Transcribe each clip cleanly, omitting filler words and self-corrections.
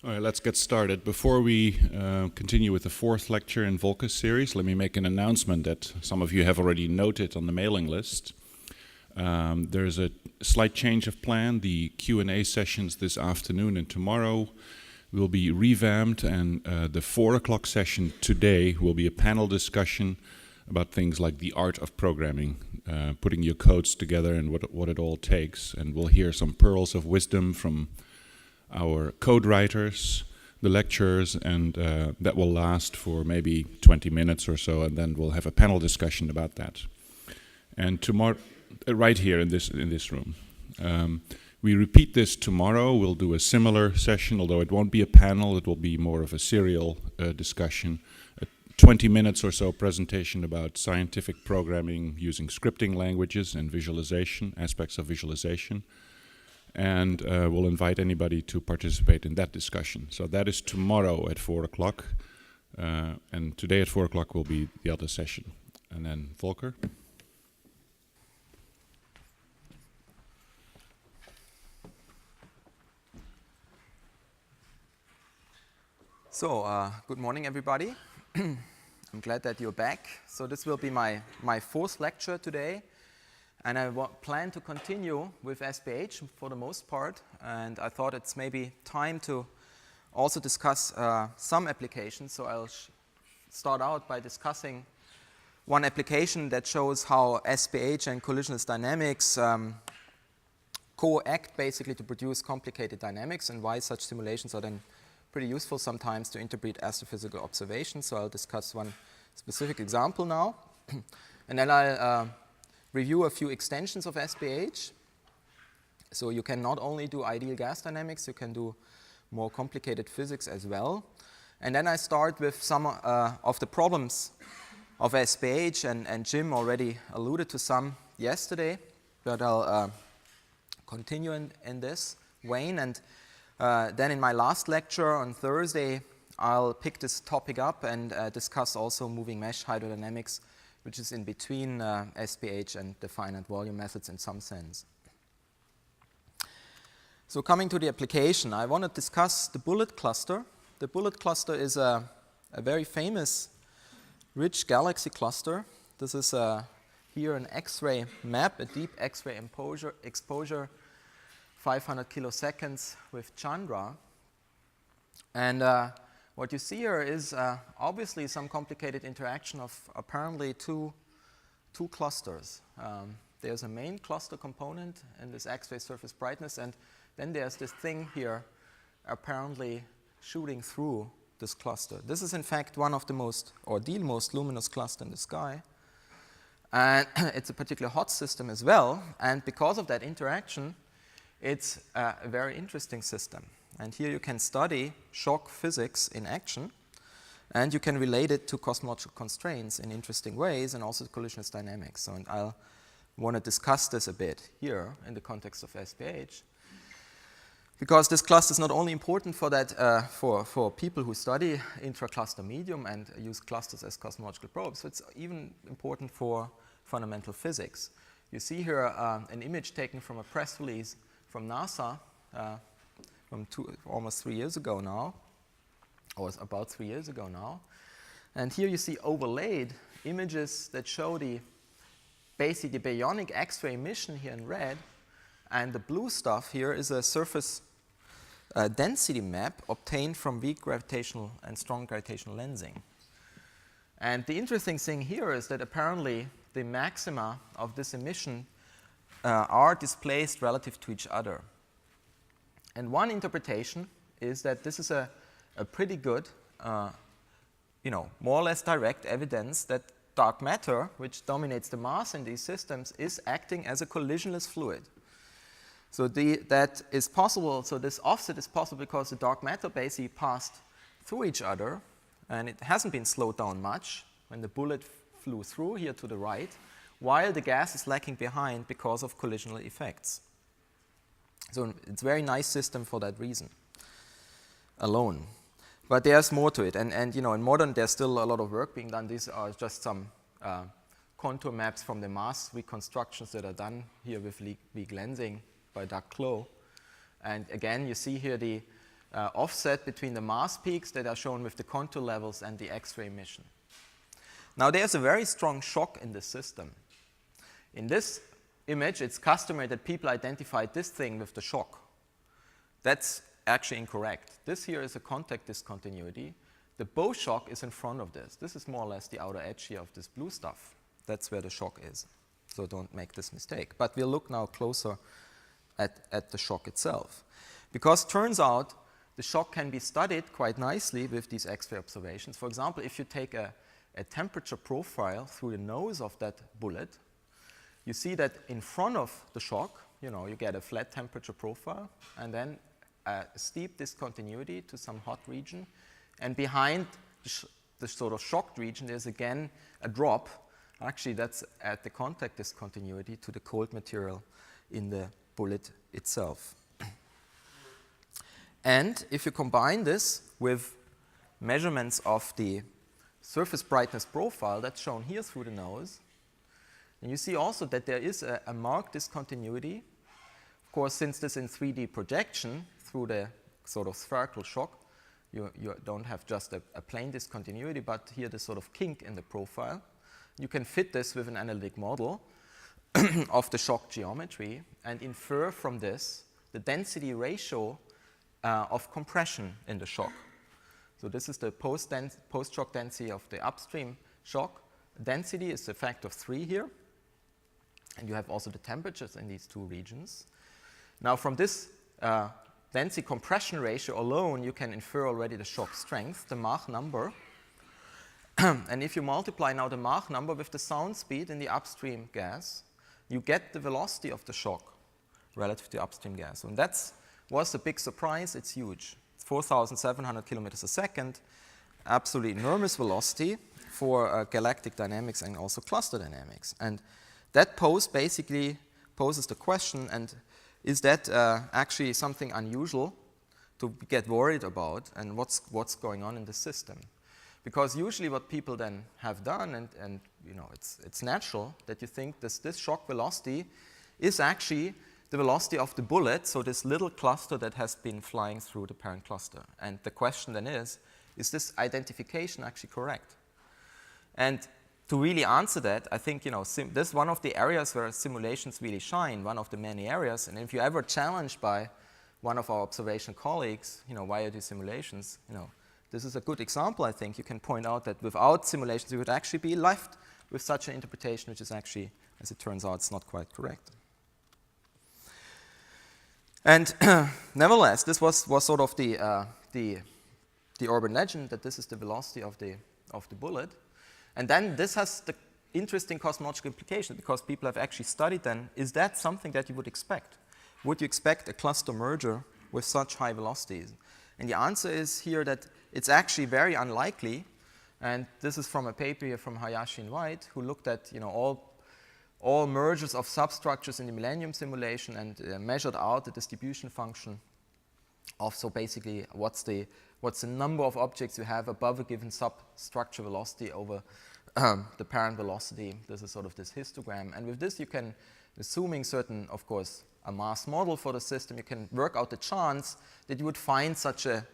All right, let's get started. Before we continue with the fourth lecture in Volker's series, let me make an announcement that some of you have already noted on the mailing list. There's a slight change of plan. The Q&A sessions this afternoon and tomorrow will be revamped, and the 4 o'clock session today will be a panel discussion about things like the art of programming, putting your codes together and what it all takes. And we'll hear some pearls of wisdom from our code writers, the lecturers, and that will last for maybe 20 minutes or so, and then we'll have a panel discussion about that. And tomorrow, right here in this room. We repeat this tomorrow. We'll do a similar session, although it won't be a panel. It will be more of a serial discussion. A 20 minutes or so presentation about scientific programming using scripting languages and visualization, aspects of visualization. And we'll invite anybody to participate in that discussion. So that is tomorrow at 4 o'clock. And today at 4 o'clock will be the other session. And then Volker. So, good morning, everybody. I'm glad that you're back. So this will be my fourth lecture today. And I plan to continue with SPH for the most part. And I thought it's maybe time to also discuss some applications. So I'll start out by discussing one application that shows how SPH and collisionless dynamics co-act basically to produce complicated dynamics, and why such simulations are then pretty useful sometimes to interpret astrophysical observations. So I'll discuss one specific example now. And then I'll review a few extensions of SPH. So you can not only do ideal gas dynamics, you can do more complicated physics as well. And then I start with some of the problems of SPH, and Jim already alluded to some yesterday, but I'll continue in this vein. And then in my last lecture on Thursday, I'll pick this topic up and discuss also moving mesh hydrodynamics, which is in between SPH and the finite volume methods in some sense. So coming to the application, I want to discuss the bullet cluster. The bullet cluster is a very famous rich galaxy cluster. This is here an X-ray map, a deep X-ray exposure 500 kiloseconds with Chandra. And what you see here is obviously some complicated interaction of apparently two clusters. There's a main cluster component in this X-ray surface brightness, and then there's this thing here apparently shooting through this cluster. This is in fact one of the most, or the most luminous cluster in the sky. And it's a particularly hot system as well, and because of that interaction, it's a very interesting system. And here you can study shock physics in action, and you can relate it to cosmological constraints in interesting ways, and also collisionless dynamics. So, and I'll want to discuss this a bit here in the context of SPH, because this cluster is not only important for that for people who study intra-cluster medium and use clusters as cosmological probes, it's even important for fundamental physics. You see here an image taken from a press release from NASA. From almost 3 years ago now, or about 3 years ago now. And here you see overlaid images that show basically the baryonic X-ray emission here in red, and the blue stuff here is a surface density map obtained from weak gravitational and strong gravitational lensing. And the interesting thing here is that apparently the maxima of this emission are displaced relative to each other. And one interpretation is that this is a pretty good, more or less direct evidence that dark matter, which dominates the mass in these systems, is acting as a collisionless fluid. So that is possible. So this offset is possible because the dark matter basically passed through each other, and it hasn't been slowed down much when the bullet flew through here to the right, while the gas is lagging behind because of collisional effects. So it's a very nice system for that reason alone. But there's more to it. And in modern, there's still a lot of work being done. These are just some contour maps from the mass reconstructions that are done here with weak lensing by Doug Clow. And again, you see here the offset between the mass peaks that are shown with the contour levels and the X-ray emission. Now there's a very strong shock in this system. In this image, it's customary that people identify this thing with the shock. That's actually incorrect. This here is a contact discontinuity. The bow shock is in front of this. This is more or less the outer edge here of this blue stuff. That's where the shock is. So don't make this mistake. But we'll look now closer at the shock itself. Because turns out the shock can be studied quite nicely with these X-ray observations. For example, if you take a temperature profile through the nose of that bullet, you see that in front of the shock, you get a flat temperature profile, and then a steep discontinuity to some hot region. And behind the sort of shocked region, there's again a drop. Actually, that's at the contact discontinuity to the cold material in the bullet itself. And if you combine this with measurements of the surface brightness profile that's shown here through the nose, and you see also that there is a marked discontinuity. Of course, since this in 3D projection through the sort of spherical shock, you don't have just a plain discontinuity, but here this sort of kink in the profile. You can fit this with an analytic model of the shock geometry and infer from this the density ratio of compression in the shock. So this is the post-shock density of the upstream shock. Density is a factor of 3 here. And you have also the temperatures in these two regions. Now from this density compression ratio alone, you can infer already the shock strength, the Mach number. And if you multiply now the Mach number with the sound speed in the upstream gas, you get the velocity of the shock relative to the upstream gas. And that was a big surprise. It's huge. It's 4,700 kilometers a second, absolutely enormous velocity for galactic dynamics and also cluster dynamics. And that basically poses the question, and is that actually something unusual to get worried about, and what's going on in the system? Because usually what people then have done, and it's natural that you think this shock velocity is actually the velocity of the bullet, so this little cluster that has been flying through the parent cluster. And the question then is this identification actually correct? And to really answer that, I think this is one of the areas where simulations really shine, one of the many areas. And if you're ever challenged by one of our observation colleagues, why you do simulations, this is a good example, I think. You can point out that without simulations, you would actually be left with such an interpretation, which is actually, as it turns out, it's not quite correct. And nevertheless, this was sort of the urban legend that this is the velocity of the bullet. And then this has the interesting cosmological implications, because people have actually studied then, is that something that you would expect? Would you expect a cluster merger with such high velocities? And the answer is here that it's actually very unlikely. And this is from a paper here from Hayashi and White, who looked at all mergers of substructures in the Millennium simulation and measured out the distribution function of, so basically what's the number of objects you have above a given substructure velocity over the parent velocity. This is sort of this histogram. And with this you can, assuming certain, of course, a mass model for the system, you can work out the chance that you would find such a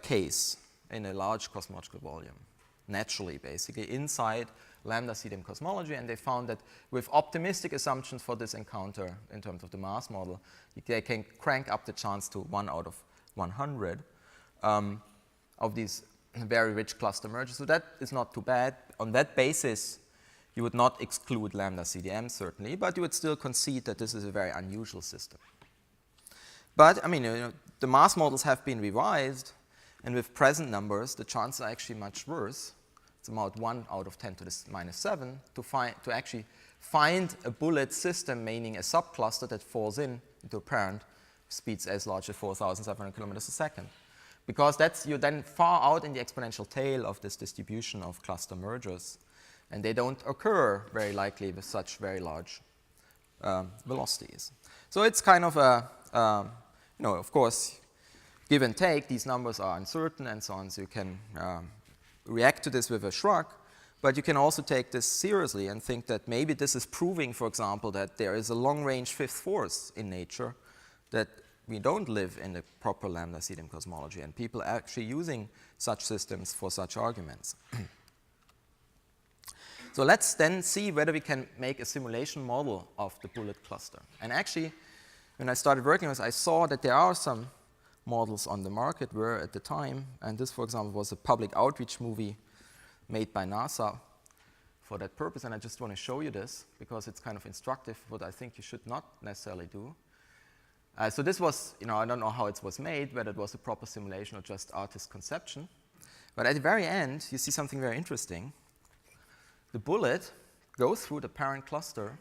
case in a large cosmological volume, naturally, basically, inside lambda CDM cosmology. And they found that with optimistic assumptions for this encounter in terms of the mass model, they can crank up the chance to 1 out of 100 of these very rich cluster mergers. So that is not too bad. On that basis, you would not exclude lambda CDM, certainly, but you would still concede that this is a very unusual system. But, I mean, the mass models have been revised, and with present numbers, the chances are actually much worse. It's about 1 out of 10 to the minus 7 to actually find a bullet system, meaning a subcluster that falls into a parent speeds as large as 4,700 kilometers a second. Because you're then far out in the exponential tail of this distribution of cluster mergers, and they don't occur very likely with such very large velocities. So it's kind of of course, give and take, these numbers are uncertain and so on, so you can react to this with a shrug, but you can also take this seriously and think that maybe this is proving, for example, that there is a long-range fifth force in nature that we don't live in the proper lambda CDM cosmology, and people are actually using such systems for such arguments. So let's then see whether we can make a simulation model of the bullet cluster. And actually, when I started working on this, I saw that there are some models on the market where at the time, and this, for example, was a public outreach movie made by NASA for that purpose, and I just want to show you this because it's kind of instructive what I think you should not necessarily do. So this was, I don't know how it was made, whether it was a proper simulation or just artist conception. But at the very end, you see something very interesting. The bullet goes through the parent cluster,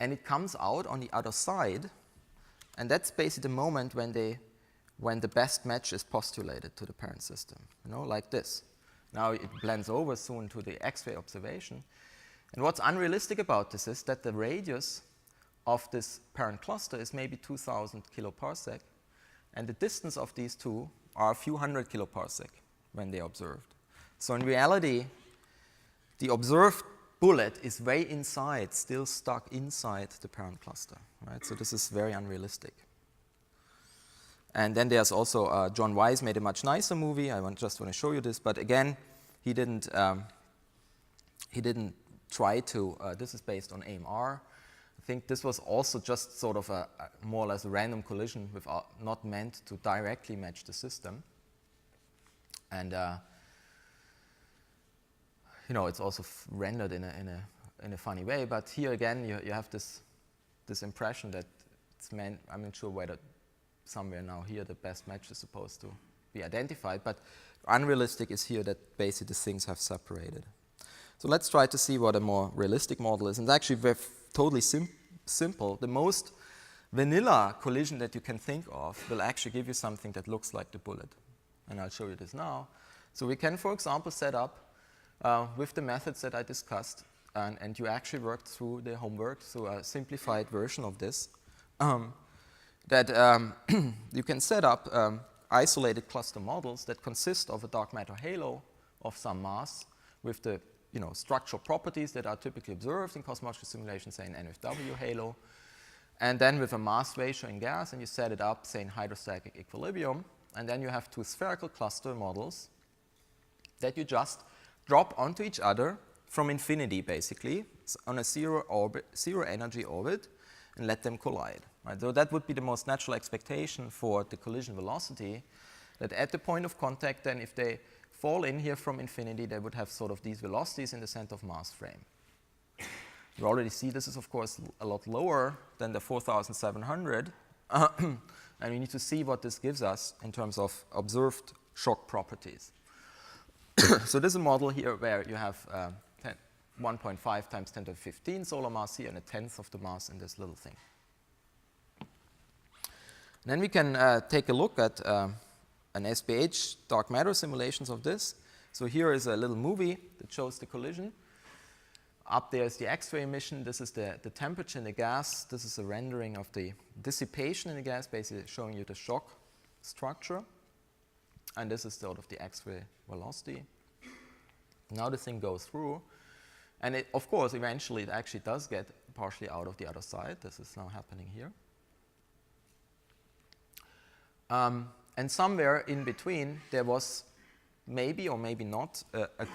and it comes out on the other side, and that's basically the moment when the best match is postulated to the parent system, like this. Now it blends over soon to the X-ray observation. And what's unrealistic about this is that the radius of this parent cluster is maybe 2,000 kiloparsec, and the distance of these two are a few hundred kiloparsec when they are observed. So in reality, the observed bullet is way inside, still stuck inside the parent cluster, right? So this is very unrealistic. And then there's also John Wise made a much nicer movie. I just want to show you this, but again, he didn't try to. This is based on AMR. I think this was also just sort of a more or less a random collision, not meant to directly match the system. And it's also rendered in a funny way. But here again, you have this impression that it's meant. I'm not sure whether somewhere now here the best match is supposed to be identified, but unrealistic is here that basically the things have separated. So let's try to see what a more realistic model is. And it's actually totally simple. The most vanilla collision that you can think of will actually give you something that looks like the bullet. And I'll show you this now. So we can, for example, set up with the methods that I discussed, and you actually worked through the homework, so a simplified version of this. That you can set up isolated cluster models that consist of a dark matter halo of some mass with the structural properties that are typically observed in cosmological simulation, say an NFW halo, and then with a mass ratio in gas, and you set it up, say, in hydrostatic equilibrium, and then you have two spherical cluster models that you just drop onto each other from infinity, basically, on a zero energy orbit, and let them collide. Right? So that would be the most natural expectation for the collision velocity, that at the point of contact, then if they fall in here from infinity, they would have sort of these velocities in the center of mass frame. You already see this is, of course, a lot lower than the 4,700, and we need to see what this gives us in terms of observed shock properties. So this is a model here where you have 1.5 times 10 to the 15 solar mass here and a tenth of the mass in this little thing. Then we can take a look at an SPH dark matter simulations of this. So here is a little movie that shows the collision. Up there is the X-ray emission. This is the temperature in the gas. This is a rendering of the dissipation in the gas, basically showing you the shock structure. And this is sort of the X-ray velocity. Now the thing goes through. And it, of course, eventually it actually does get partially out of the other side. This is now happening here. And somewhere in between, there was maybe or maybe not a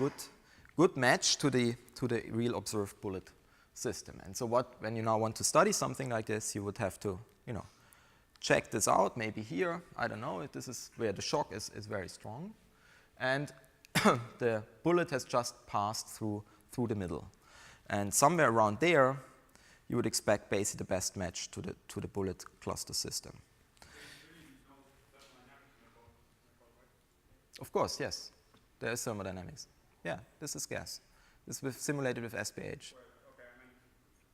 good match to the real observed bullet system. And so when you now want to study something like this, you would have to, check this out. Maybe here, I don't know, this is where the shock is very strong. And the bullet has just passed through the middle. And somewhere around there, you would expect basically the best match to the bullet cluster system. Of course, yes. There is thermodynamics. Yeah, this is gas. This is simulated with SPH. Right, okay,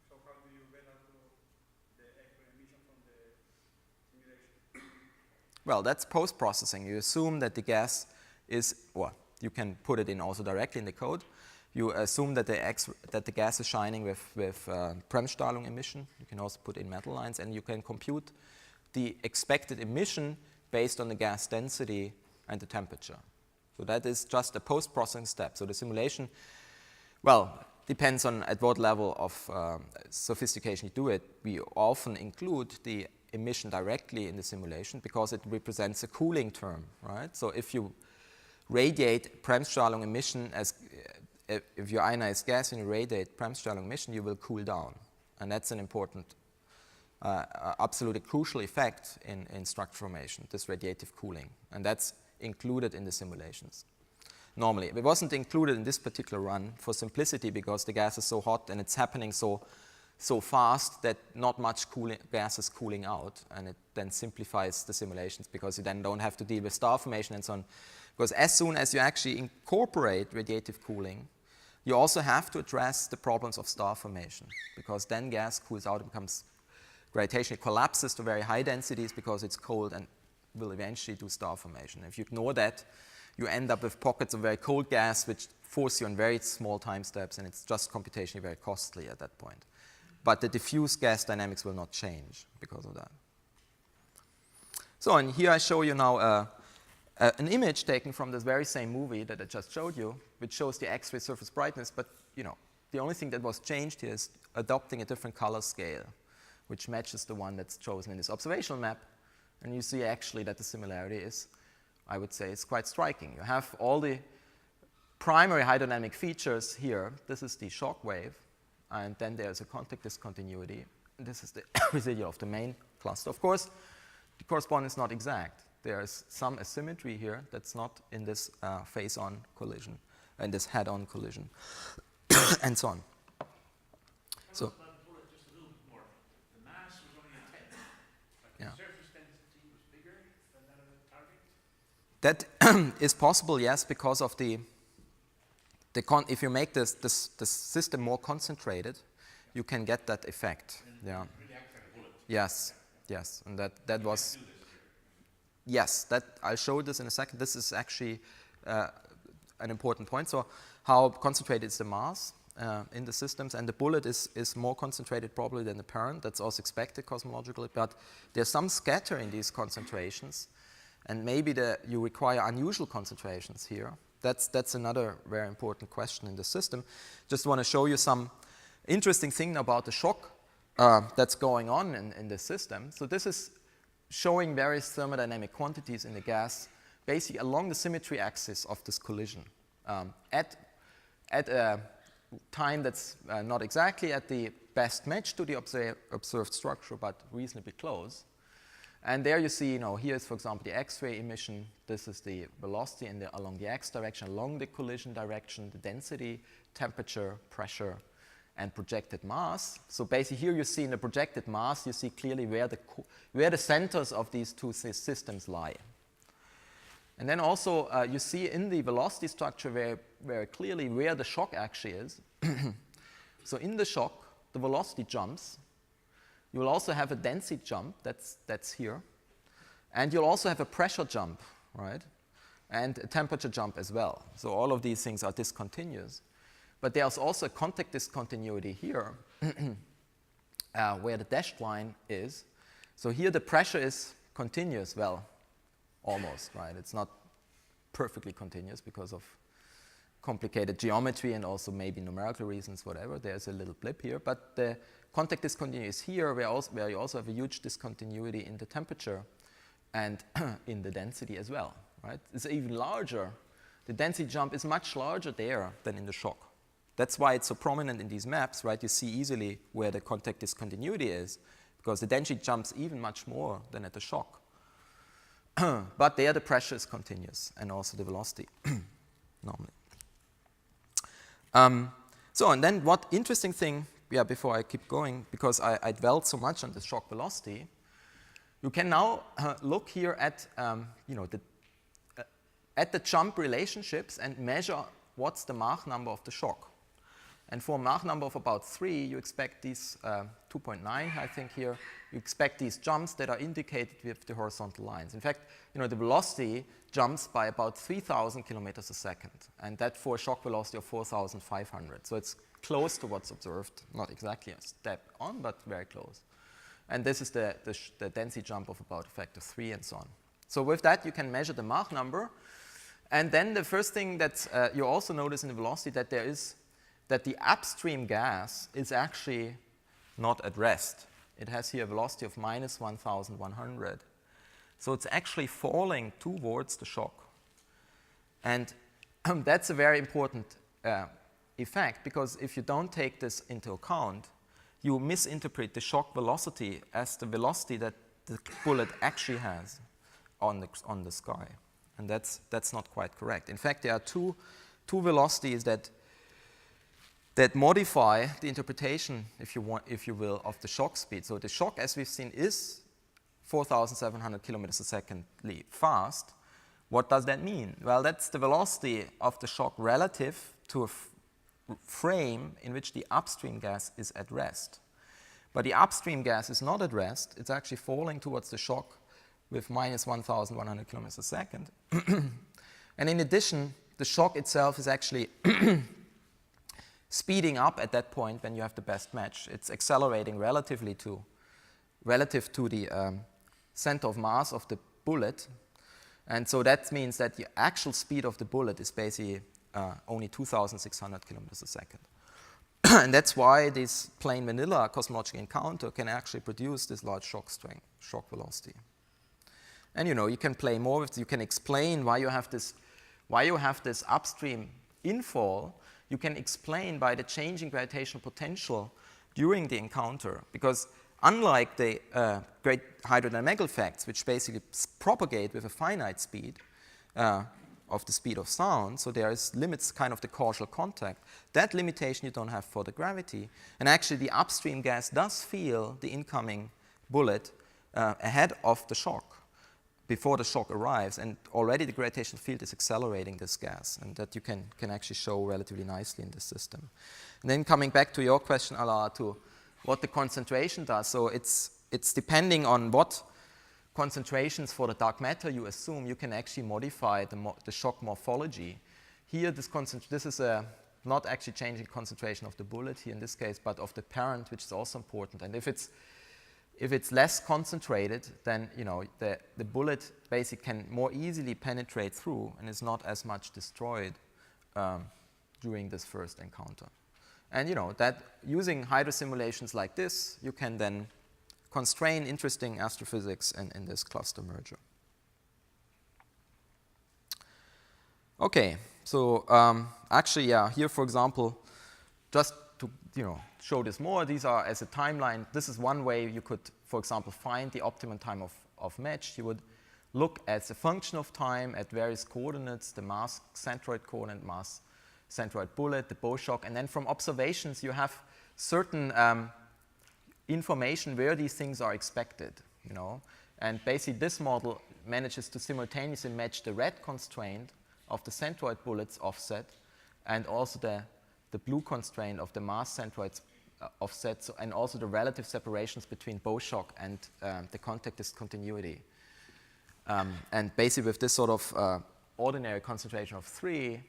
so how do you get out the X-ray emission from the simulation? Well, that's post-processing. You assume that the gas is, well, you can put it in also directly in the code. You assume that the gas is shining with Bremsstrahlung emission. You can also put in metal lines, and you can compute the expected emission based on the gas density and the temperature. So that is just a post-processing step. So the simulation, well, depends on at what level of sophistication you do it. We often include the emission directly in the simulation because it represents a cooling term, right? So if you radiate Bremsstrahlung emission as if you ionize gas and you radiate Bremsstrahlung emission, you will cool down, and that's an important, absolutely crucial effect in structure formation, this radiative cooling, and that's included in the simulations. Normally, it wasn't included in this particular run for simplicity because the gas is so hot and it's happening so fast that not much gas is cooling out, and it then simplifies the simulations because you then don't have to deal with star formation and so on. Because as soon as you actually incorporate radiative cooling, you also have to address the problems of star formation, because then gas cools out and becomes gravitationally collapses to very high densities because it's cold and will eventually do star formation. If you ignore that, you end up with pockets of very cold gas which force you on very small time steps, and it's just computationally very costly at that point. But the diffuse gas dynamics will not change because of that. So, and here I show you now an image taken from this very same movie that I just showed you, which shows the X-ray surface brightness, but the only thing that was changed here is adopting a different color scale, which matches the one that's chosen in this observational map. And you see actually that the similarity is, I would say, it's quite striking. You have all the primary hydrodynamic features here. This is the shock wave, and then there's a contact discontinuity. This is the residual of the main cluster. Of course, the correspondence is not exact. There's some asymmetry here that's not in this face-on collision, in this head-on collision, and so on. So, just a little bit more. The mass was only a 10, but yeah. the surface density was bigger than that of the target? That is possible, yes, because of if you make this system more concentrated, you can get that effect. And Yeah. really act like a bullet. Yes, and that was. Yes, that I'll show this in a second. This is actually an important point. So, how concentrated is the mass in the systems? And the bullet is more concentrated probably than the parent. That's also expected cosmologically. But there's some scatter in these concentrations, and maybe you require unusual concentrations here. That's another very important question in the system. Just want to show you some interesting thing about the shock that's going on in the system. So this is showing various thermodynamic quantities in the gas, basically along the symmetry axis of this collision, at a time that's not exactly at the best match to the observed structure, but reasonably close. And there you see, here is, for example, the X-ray emission. This is the velocity along the X direction, along the collision direction, the density, temperature, pressure, and projected mass. So basically here you see in the projected mass, you see clearly where the centers of these two systems lie. And then also you see in the velocity structure very clearly where the shock actually is. So in the shock, the velocity jumps. You will also have a density jump, that's here. And you'll also have a pressure jump, right? And a temperature jump as well. So all of these things are discontinuous. But there's also a contact discontinuity here where the dashed line is. So here the pressure is continuous, well, almost, right? It's not perfectly continuous because of complicated geometry and also maybe numerical reasons, whatever. There's a little blip here. But the contact discontinuity is here where you also have a huge discontinuity in the temperature and in the density as well, right? It's even larger. The density jump is much larger there than in the shock. That's why it's so prominent in these maps, right? You see easily where the contact discontinuity is, because the density jumps even much more than at the shock. But there the pressure is continuous, and also the velocity, normally. So, and then what interesting thing, before I keep going, because I dwelled so much on the shock velocity, you can now look here at, at the jump relationships and measure what's the Mach number of the shock. And for a Mach number of about 3, you expect these 2.9, I think here, you expect these jumps that are indicated with the horizontal lines. In fact, the velocity jumps by about 3,000 kilometers a second, and that for a shock velocity of 4,500. So it's close to what's observed, not exactly a step on, but very close. And this is the density jump of about a factor 3 and so on. So with that, you can measure the Mach number. And then the first thing that you also notice in the velocity that there is that the upstream gas is actually not at rest. It has here a velocity of minus 1,100. So it's actually falling towards the shock. And that's a very important effect, because if you don't take this into account, you misinterpret the shock velocity as the velocity that the bullet actually has on the sky. And that's not quite correct. In fact, there are two velocities that modify the interpretation, if you will, of the shock speed. So the shock, as we've seen, is 4,700 kilometers a second fast. What does that mean? Well, that's the velocity of the shock relative to a frame in which the upstream gas is at rest. But the upstream gas is not at rest. It's actually falling towards the shock with minus 1,100 kilometers a second. And in addition, the shock itself is actually speeding up at that point when you have the best match. It's accelerating relative to the center of mass of the bullet. And so that means that the actual speed of the bullet is basically only 2,600 kilometers a second. And that's why this plain vanilla cosmological encounter can actually produce this large shock velocity. And you can play more with it. You can explain why you have this upstream infall. You can explain by the changing gravitational potential during the encounter, because unlike the great hydrodynamic effects, which basically propagate with a finite speed of the speed of sound, so there is limits kind of the causal contact, that limitation you don't have for the gravity. And actually the upstream gas does feel the incoming bullet ahead of the shock, before the shock arrives, and already the gravitational field is accelerating this gas, and that you can actually show relatively nicely in this system. And then coming back to your question, Ala, to what the concentration does. So it's depending on what concentrations for the dark matter you assume, you can actually modify the shock morphology. Here, this is not actually changing concentration of the bullet here in this case, but of the parent, which is also important. And if it's less concentrated, then the bullet basically can more easily penetrate through and is not as much destroyed during this first encounter. And that using hydro simulations like this, you can then constrain interesting astrophysics in this cluster merger. Okay, so actually, here for example, just to show this more, these are as a timeline. This is one way you could, for example, find the optimum time of match. You would look as a function of time at various coordinates, the mass centroid coordinate, mass centroid bullet, the bow shock, and then from observations you have certain information where these things are expected, And basically this model manages to simultaneously match the red constraint of the centroid bullet's offset and also the blue constraint of the mass centroid's offset, and also the relative separations between bow shock and the contact discontinuity. And basically with this sort of ordinary concentration of 3,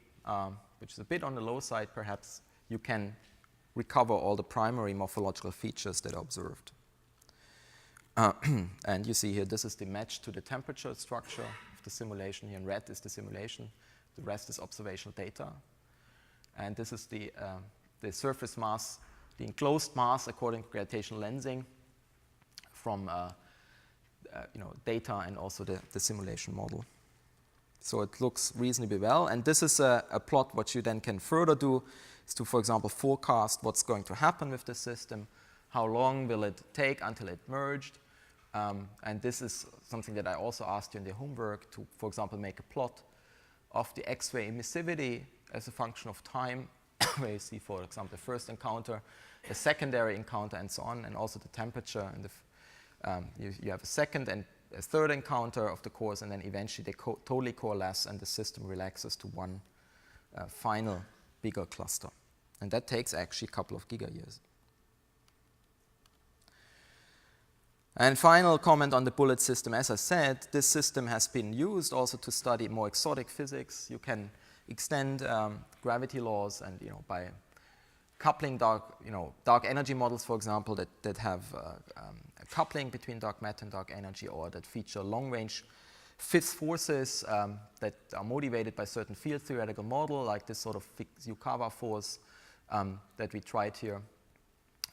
which is a bit on the low side perhaps, you can recover all the primary morphological features that are observed. And you see here, this is the match to the temperature structure of the simulation. Here in red is the simulation. The rest is observational data. And this is the surface mass, the enclosed mass according to gravitational lensing from data and also the simulation model. So it looks reasonably well. And this is a plot. What you then can further do is to, for example, forecast what's going to happen with the system. How long will it take until it merged? And this is something that I also asked you in the homework to, for example, make a plot of the X-ray emissivity as a function of time, where you see, for example, the first encounter, the secondary encounter, and so on, and also the temperature. And you have a second and a third encounter of the course, and then eventually they totally coalesce, and the system relaxes to one final bigger cluster. And that takes actually a couple of giga-years. And final comment on the bullet system. As I said, this system has been used also to study more exotic physics. You can extend gravity laws, and by coupling dark energy models, for example, that have a coupling between dark matter and dark energy, or that feature long-range fifth forces that are motivated by certain field theoretical model, like this sort of Yukawa force, that we tried here.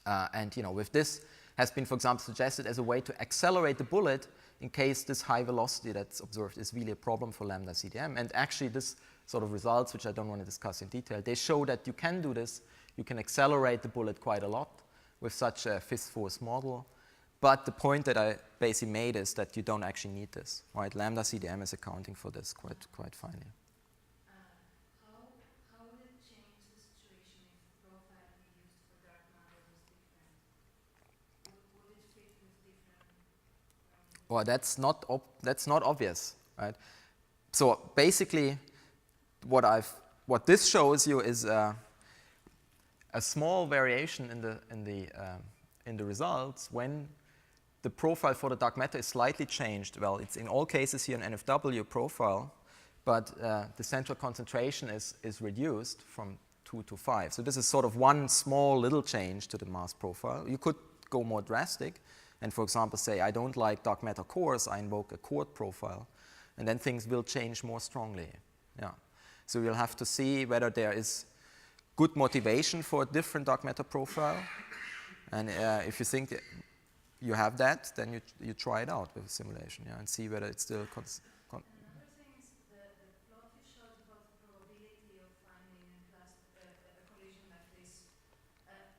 And with this has been, for example, suggested as a way to accelerate the bullet in case this high velocity that's observed is really a problem for lambda CDM. And actually this sort of results, which I don't want to discuss in detail, they show that you can do this. You can accelerate the bullet quite a lot with such a fifth force model. But the point that I basically made is that you don't actually need this, right? Lambda CDM is accounting for this quite finely. How would it change the situation if the profile we used for dark matter was different? Would it fit with different? Well, that's not obvious, right? So basically, what this shows you is a small variation in the results when the profile for the dark matter is slightly changed. Well, it's in all cases here an NFW profile, but the central concentration is reduced from 2 to 5. So this is sort of one small little change to the mass profile. You could go more drastic and, for example, say, I don't like dark matter cores, I invoke a chord profile, and then things will change more strongly. Yeah. So we'll have to see whether there is good motivation for a different dark matter profile. And if you think you have that, then you try it out with a simulation, yeah, and see whether it's still. Another thing is the plot you showed about the probability of finding a collision like this.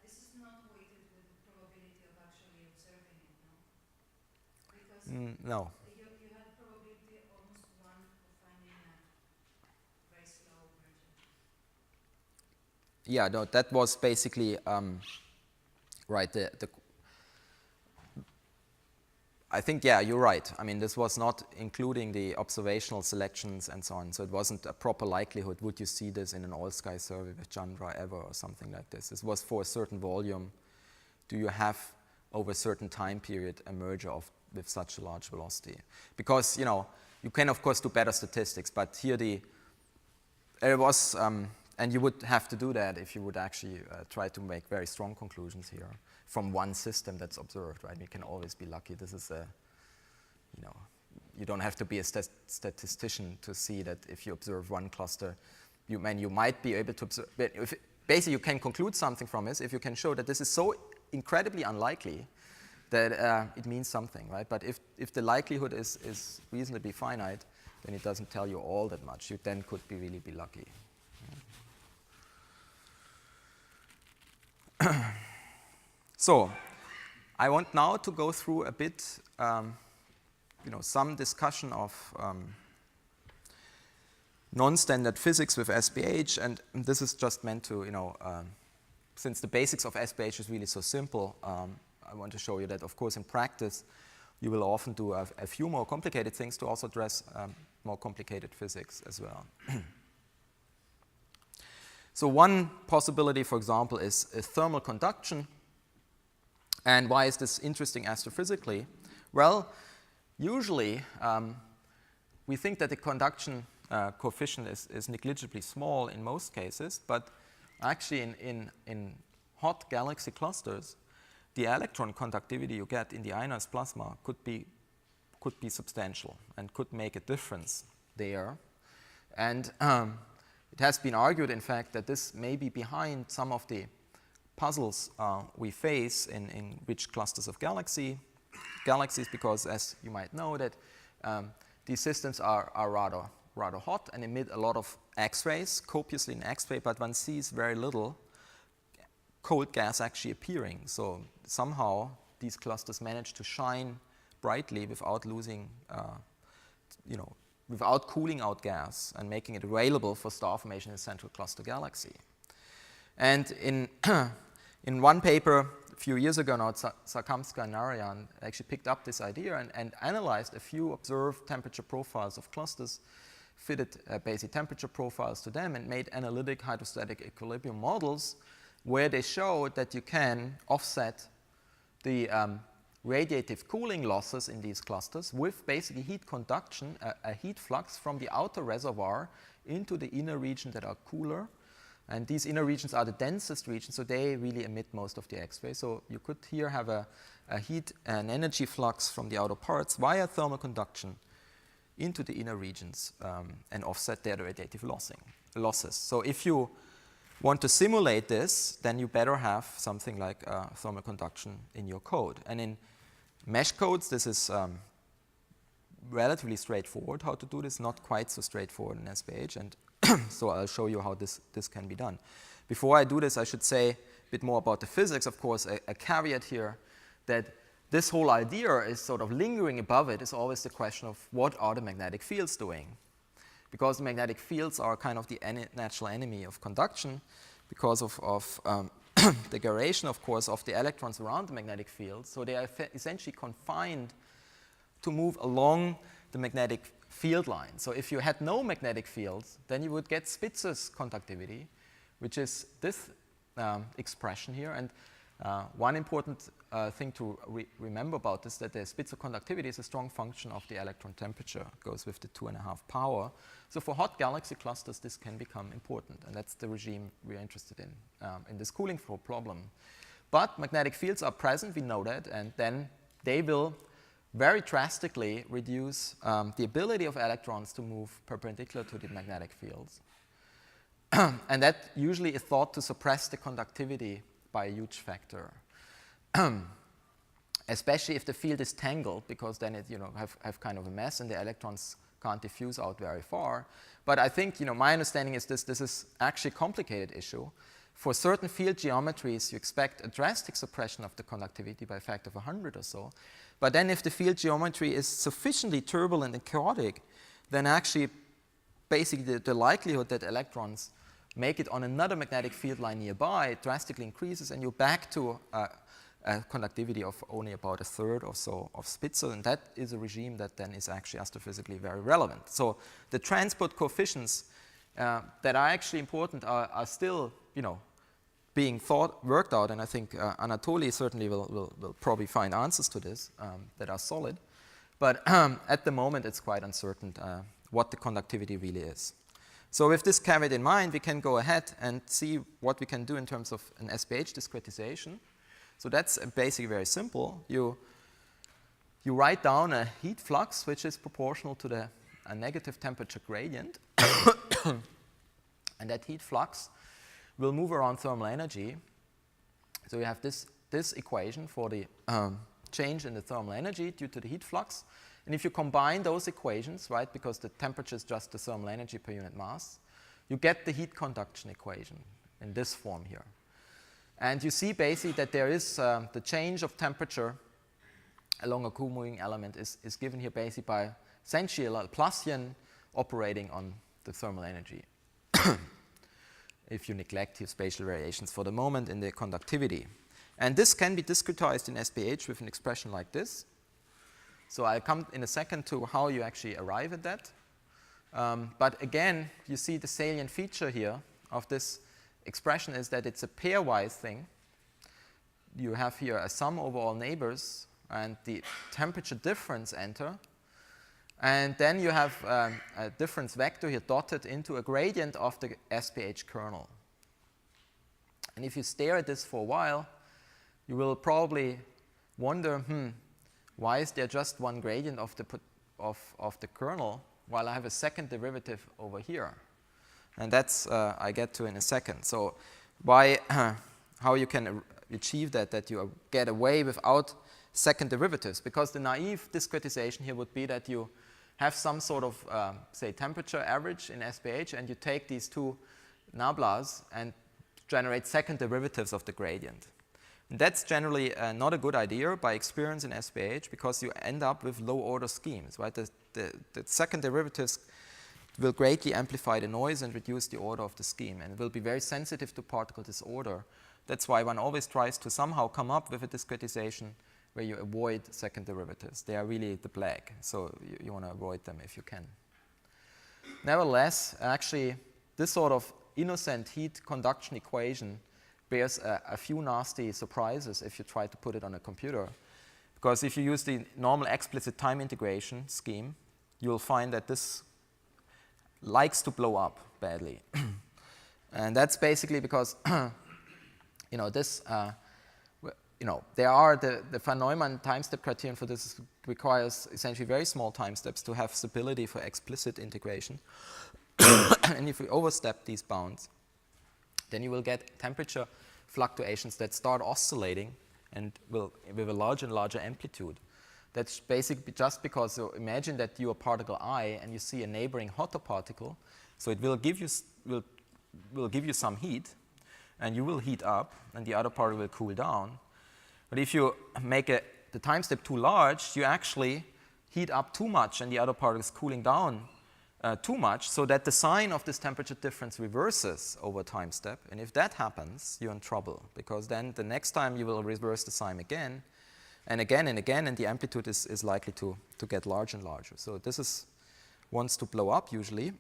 This is not weighted with the probability of actually observing it, no? Because no. You had probability almost 1 of finding a very slow merger. Yeah, no, that was basically right. I think, yeah, you're right. I mean, this was not including the observational selections and so on. So it wasn't a proper likelihood. Would you see this in an all-sky survey with Chandra ever or something like this? This was for a certain volume. Do you have, over a certain time period, a merger with such a large velocity? Because, you can, of course, do better statistics. But here it was, and you would have to do that if you would actually try to make very strong conclusions here from one system that's observed, right? You can always be lucky. This is you don't have to be a statistician to see that if you observe one cluster, you might be able to observe. But basically, you can conclude something from this if you can show that this is so incredibly unlikely that it means something, right? But if the likelihood is reasonably finite, then it doesn't tell you all that much. You then could really be lucky. So, I want now to go through a bit, some discussion of non-standard physics with SPH, and this is just meant to, since the basics of SPH is really so simple, I want to show you that, of course, in practice, you will often do a few more complicated things to also address more complicated physics as well. So one possibility, for example, is thermal conduction. And why is this interesting astrophysically? Well, usually we think that the conduction coefficient is negligibly small in most cases, but actually in hot galaxy clusters, the electron conductivity you get in the ionized plasma could be substantial and could make a difference there. And it has been argued, in fact, that this may be behind some of the puzzles we face in rich clusters of galaxies, because, as you might know, that these systems are rather hot and emit a lot of X-rays, copiously in X-ray, but one sees very little cold gas actually appearing. So somehow these clusters manage to shine brightly without losing, without cooling out gas and making it available for star formation in a central cluster galaxy. And in one paper a few years ago now, Sarkamska and Narayan actually picked up this idea and analyzed a few observed temperature profiles of clusters, fitted basic temperature profiles to them, and made analytic hydrostatic equilibrium models where they showed that you can offset the radiative cooling losses in these clusters with basically heat conduction, a heat flux from the outer reservoir into the inner region that are cooler. And these inner regions are the densest regions, so they really emit most of the X-rays. So you could here have an energy flux from the outer parts via thermal conduction into the inner regions and offset their radiative losses. So if you want to simulate this, then you better have something like thermal conduction in your code. And in mesh codes, this is relatively straightforward how to do this, not quite so straightforward in SPH, and so I'll show you how this can be done. Before I do this, I should say a bit more about the physics. Of course, a caveat here that this whole idea is sort of lingering above it is always the question of what are the magnetic fields doing? Because the magnetic fields are kind of the natural enemy of conduction because of the gyration, of course, of the electrons around the magnetic field. So they are essentially confined to move along the magnetic field line. So if you had no magnetic fields, then you would get Spitzer's conductivity, which is this expression here. And one important thing to remember about this is that the Spitzer conductivity is a strong function of the electron temperature. It goes with the 2.5 power. So for hot galaxy clusters, this can become important. And that's the regime we're interested in this cooling flow problem. But magnetic fields are present, we know that, and then they will very drastically reduce the ability of electrons to move perpendicular to the magnetic fields. And that usually is thought to suppress the conductivity by a huge factor. Especially if the field is tangled, because then it have kind of a mess and the electrons can't diffuse out very far. But I think my understanding is this is actually a complicated issue. For certain field geometries, you expect a drastic suppression of the conductivity by a factor of 100 or so. But then if the field geometry is sufficiently turbulent and chaotic, then actually basically the likelihood that electrons make it on another magnetic field line nearby drastically increases, and you're back to a conductivity of only about a third or so of Spitzer, and that is a regime that then is actually astrophysically very relevant. So the transport coefficients that are actually important are still, being worked out, and I think Anatoly certainly will probably find answers to this that are solid. But at the moment, it's quite uncertain what the conductivity really is. So with this caveat in mind, we can go ahead and see what we can do in terms of an SPH discretization. So that's basically very simple. You write down a heat flux, which is proportional to a negative temperature gradient. And that heat flux will move around thermal energy. So you have this equation for the change in the thermal energy due to the heat flux. And if you combine those equations, right, because the temperature is just the thermal energy per unit mass, you get the heat conduction equation in this form here. And you see basically that there is the change of temperature along a cool-moving element is given here basically by essentially a Laplacian operating on the thermal energy. If you neglect your spatial variations for the moment in the conductivity. And this can be discretized in SPH with an expression like this. So I'll come in a second to how you actually arrive at that. But again, you see the salient feature here of this expression is that it's a pairwise thing. You have here a sum over all neighbors, and the temperature difference enter. And then you have a difference vector here dotted into a gradient of the SPH kernel. And if you stare at this for a while, you will probably wonder, why is there just one gradient of the kernel while I have a second derivative over here? And that's I get to in a second. So how you can achieve that you get away without second derivatives? Because the naive discretization here would be that you have some sort of, say, temperature average in SPH, and you take these two nablas and generate second derivatives of the gradient. And that's generally not a good idea by experience in SPH, because you end up with low-order schemes, right? The second derivatives will greatly amplify the noise and reduce the order of the scheme, and it will be very sensitive to particle disorder. That's why one always tries to somehow come up with a discretization where you avoid second derivatives. They are really the plague, so you want to avoid them if you can. Nevertheless, actually, this sort of innocent heat conduction equation bears a few nasty surprises if you try to put it on a computer. Because if you use the normal explicit time integration scheme, you'll find that this likes to blow up badly. And that's basically because there are the von Neumann time step criterion for this requires essentially very small time steps to have stability for explicit integration. And if we overstep these bounds, then you will get temperature fluctuations that start oscillating and will with a larger and larger amplitude. That's basically just because, so imagine that you are particle I and you see a neighboring hotter particle, so it will give you some heat, and you will heat up, and the other particle will cool down. But if you make the time step too large, you actually heat up too much, and the other particle is cooling down too much, so that the sign of this temperature difference reverses over time step. And if that happens, you're in trouble, because then the next time you will reverse the sign again, and again and again, and the amplitude is likely to get larger and larger. So this wants to blow up usually.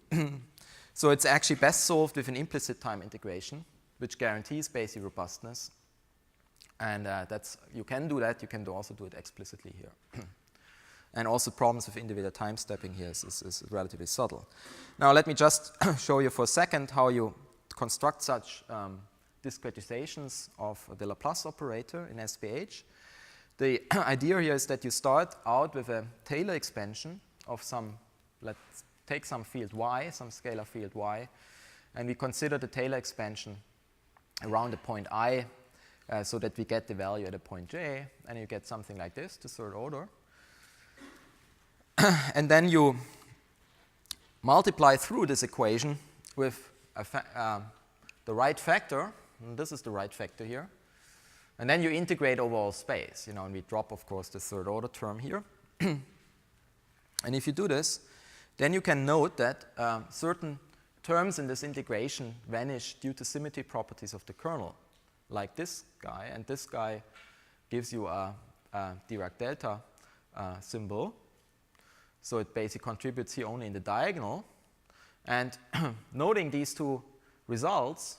So it's actually best solved with an implicit time integration, which guarantees Bayesian robustness. And you can do that. You can also do it explicitly here. And also problems with individual time stepping here is relatively subtle. Now let me just show you for a second how you construct such discretizations of the Laplace operator in SPH. The idea here is that you start out with a Taylor expansion of some, let's take some field y, some scalar field y, and we consider the Taylor expansion around a point I so that we get the value at a point j, and you get something like this, the third order. And then you multiply through this equation with the right factor, and this is the right factor here, and then you integrate over all space, and we drop, of course, the third order term here. And if you do this, then you can note that certain terms in this integration vanish due to symmetry properties of the kernel, like this guy, and this guy gives you a Dirac delta symbol. So it basically contributes here only in the diagonal. And noting these two results,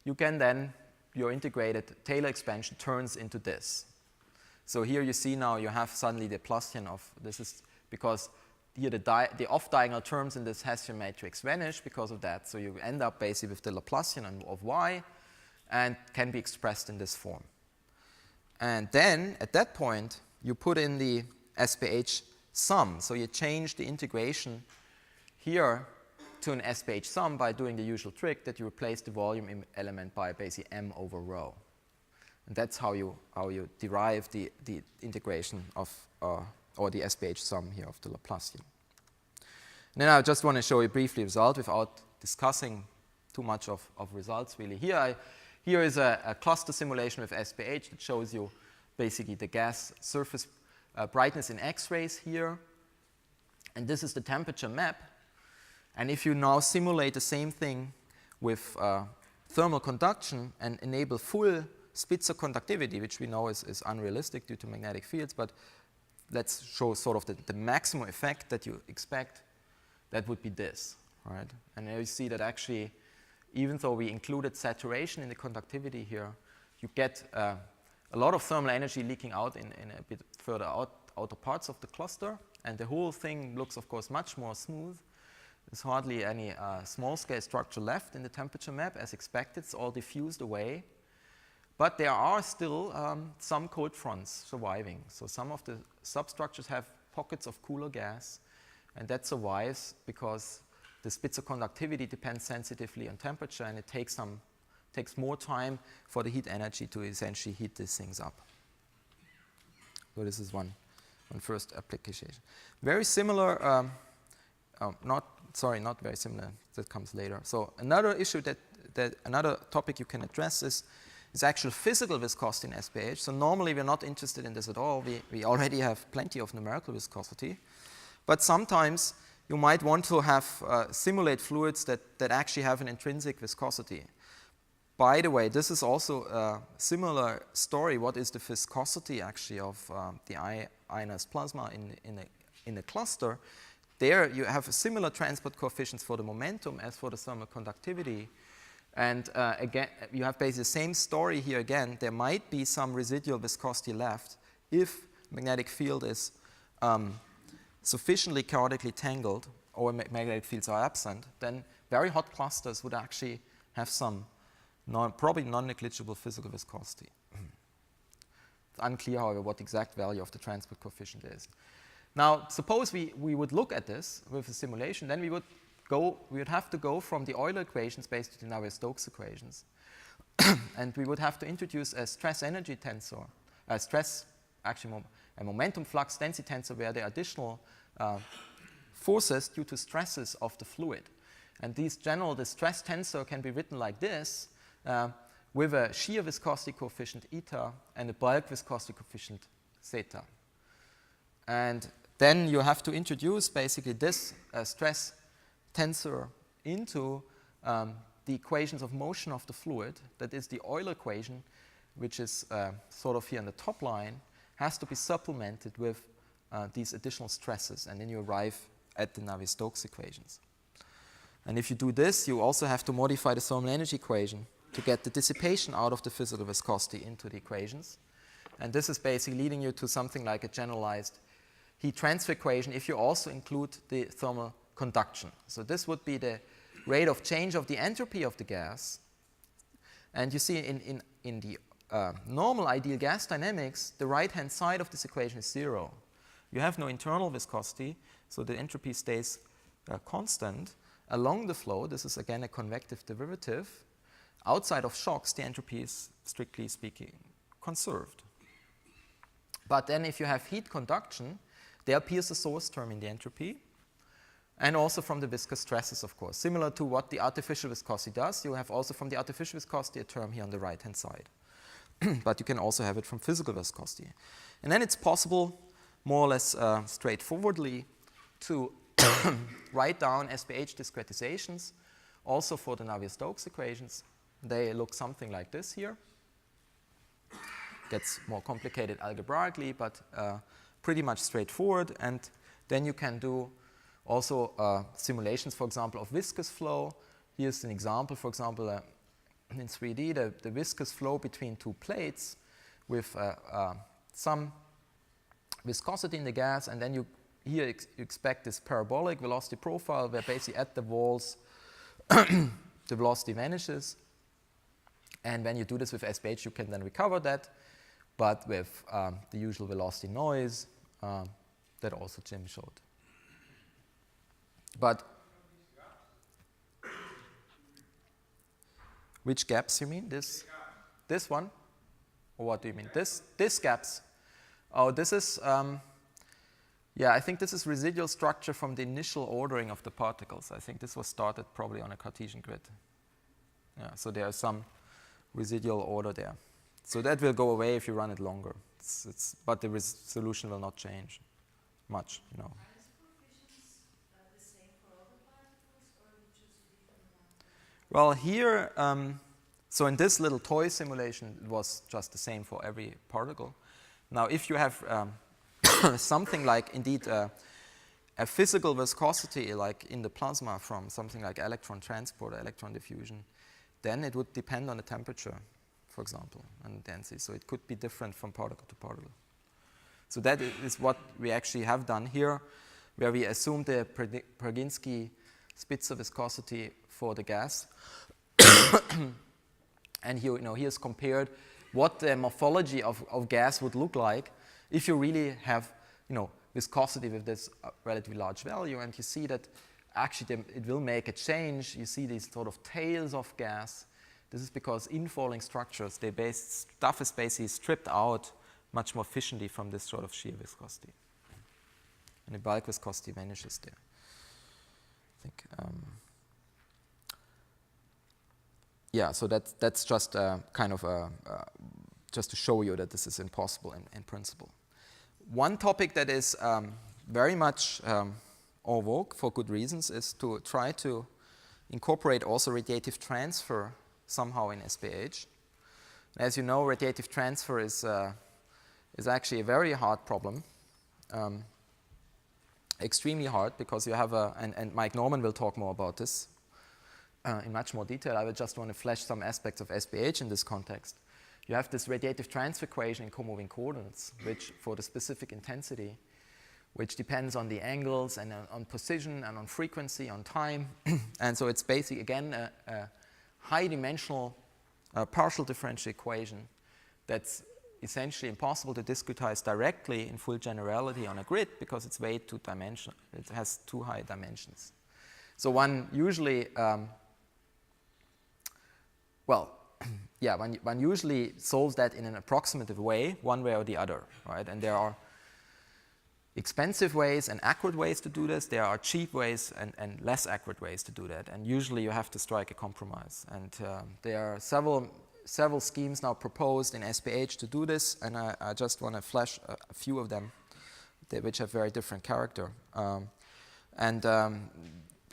you can then, your integrated Taylor expansion turns into this. So here you see now you have suddenly the Laplacian of, this is because here the off-diagonal terms in this Hessian matrix vanish because of that. So you end up basically with the Laplacian of y, and can be expressed in this form. And then, at that point, you put in the SPH sum. So you change the integration here to an SPH sum by doing the usual trick that you replace the volume element by basically m over rho. And that's how you derive the integration of, or the SPH sum here of the Laplacian. And then I just want to show you briefly the result without discussing too much of results really. Here is a cluster simulation with SPH that shows you basically the gas surface brightness in X-rays here. And this is the temperature map. And if you now simulate the same thing with thermal conduction and enable full Spitzer conductivity, which we know is unrealistic due to magnetic fields, but let's show sort of the maximum effect that you expect, that would be this, right? And there you see that actually, even though we included saturation in the conductivity here, you get a lot of thermal energy leaking out in a bit further outer parts of the cluster, and the whole thing looks, of course, much more smooth. There's hardly any small-scale structure left in the temperature map, as expected. It's all diffused away. But there are still some cold fronts surviving. So some of the substructures have pockets of cooler gas, and that survives because the Spitzer conductivity depends sensitively on temperature, and it takes more time for the heat energy to essentially heat these things up. So this is one first application. Very similar, not very similar, that comes later. So another issue another topic you can address is actual physical viscosity in SPH. So normally we're not interested in this at all. We already have plenty of numerical viscosity. But sometimes you might want to have simulate fluids that actually have an intrinsic viscosity. By the way, this is also a similar story. What is the viscosity actually of the ionized plasma in a cluster? There you have a similar transport coefficients for the momentum as for the thermal conductivity. And again, you have basically the same story here again. There might be some residual viscosity left if magnetic field is sufficiently chaotically tangled or magnetic fields are absent, then very hot clusters would actually have some probably non-negligible physical viscosity. It's unclear, however, what the exact value of the transport coefficient is. Now, suppose we would look at this with a simulation, then we would have to go from the Euler equations based on the Navier-Stokes equations And we would have to introduce a stress energy tensor, a momentum flux density tensor where there are additional forces due to stresses of the fluid. And the stress tensor can be written like this, with a shear viscosity coefficient eta and a bulk viscosity coefficient zeta. And then you have to introduce basically this stress tensor into the equations of motion of the fluid. That is the Euler equation, which is sort of here on the top line, has to be supplemented with these additional stresses, and then you arrive at the Navier-Stokes equations. And if you do this, you also have to modify the thermal energy equation to get the dissipation out of the physical viscosity into the equations. And this is basically leading you to something like a generalized heat transfer equation if you also include the thermal conduction. So this would be the rate of change of the entropy of the gas. And you see in the normal ideal gas dynamics, the right-hand side of this equation is 0. You have no internal viscosity, so the entropy stays constant. Along the flow, this is again a convective derivative. Outside of shocks, the entropy is, strictly speaking, conserved. But then if you have heat conduction, there appears a source term in the entropy, and also from the viscous stresses, of course. Similar to what the artificial viscosity does, you have also from the artificial viscosity a term here on the right-hand side. But you can also have it from physical viscosity. And then it's possible, more or less straightforwardly, to write down SPH discretizations also for the Navier-Stokes equations. They look something like this here. Gets more complicated algebraically, but pretty much straightforward. And then you can do also simulations, for example, of viscous flow. Here's an example, for example, in 3D, the viscous flow between two plates with some viscosity in the gas, and then you expect this parabolic velocity profile where basically at the walls the velocity vanishes. And when you do this with SPH, you can then recover that, but with the usual velocity noise that also Jim showed. But which gaps you mean? This one? Or what do you mean? This gaps? Oh, this is, yeah, I think this is residual structure from the initial ordering of the particles. I think this was started probably on a Cartesian grid. Yeah, so there is some residual order there. So that will go away if you run it longer. But the solution will not change much, you know. Are these coefficients the same for all the particles, or you choose a different one? Well, here, so in this little toy simulation, it was just the same for every particle. Now, if you have something like, indeed, a physical viscosity, like in the plasma from something like electron transport or electron diffusion, then it would depend on the temperature, for example, and density. So it could be different from particle to particle. So that is what we actually have done here, where we assume the Perginsky-Spitzer viscosity for the gas. And here, here's compared what the morphology of gas would look like if you really have, viscosity with this relatively large value. And you see that actually it will make a change. You see these sort of tails of gas. This is because infalling structures, stuff is basically stripped out much more efficiently from this sort of shear viscosity. And the bulk viscosity vanishes there. I think, yeah, so that's just kind of just to show you that this is impossible in principle. One topic that is very much en vogue for good reasons is to try to incorporate also radiative transfer somehow in SPH. As you know, radiative transfer is actually a very hard problem, extremely hard, because you have and Mike Norman will talk more about this in much more detail. I would just want to flash some aspects of SPH in this context. You have this radiative transfer equation in comoving coordinates, which for the specific intensity, which depends on the angles and on position and on frequency, on time. And so it's basically, again, a high-dimensional partial differential equation that's essentially impossible to discretize directly in full generality on a grid because it's way too dimensional. It has too high dimensions. So one usually, yeah, one usually solves that in an approximative way, one way or the other, right? And there are expensive ways and accurate ways to do this. There are cheap ways and less accurate ways to do that. And usually you have to strike a compromise. And there are several schemes now proposed in SPH to do this, and I just want to flash a few of them, which have very different character.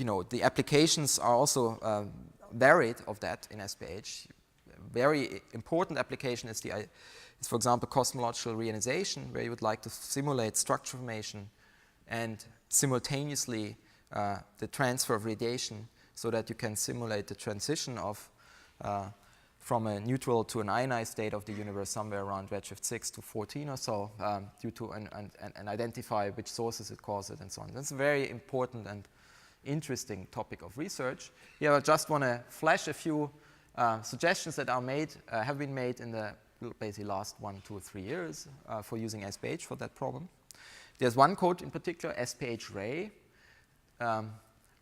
You know, the applications are also varied of that in SPH. Very important application is for example, cosmological reionization, where you would like to simulate structure formation and simultaneously the transfer of radiation, so that you can simulate the transition of from a neutral to an ionized state of the universe somewhere around redshift 6 to 14 or so, due to and identify which sources it causes and so on. That's a very important and interesting topic of research. Here I just want to flash a few suggestions that are have been made in the basically last 1, 2, or 3 years for using SPH for that problem. There's one code in particular, SPH Ray,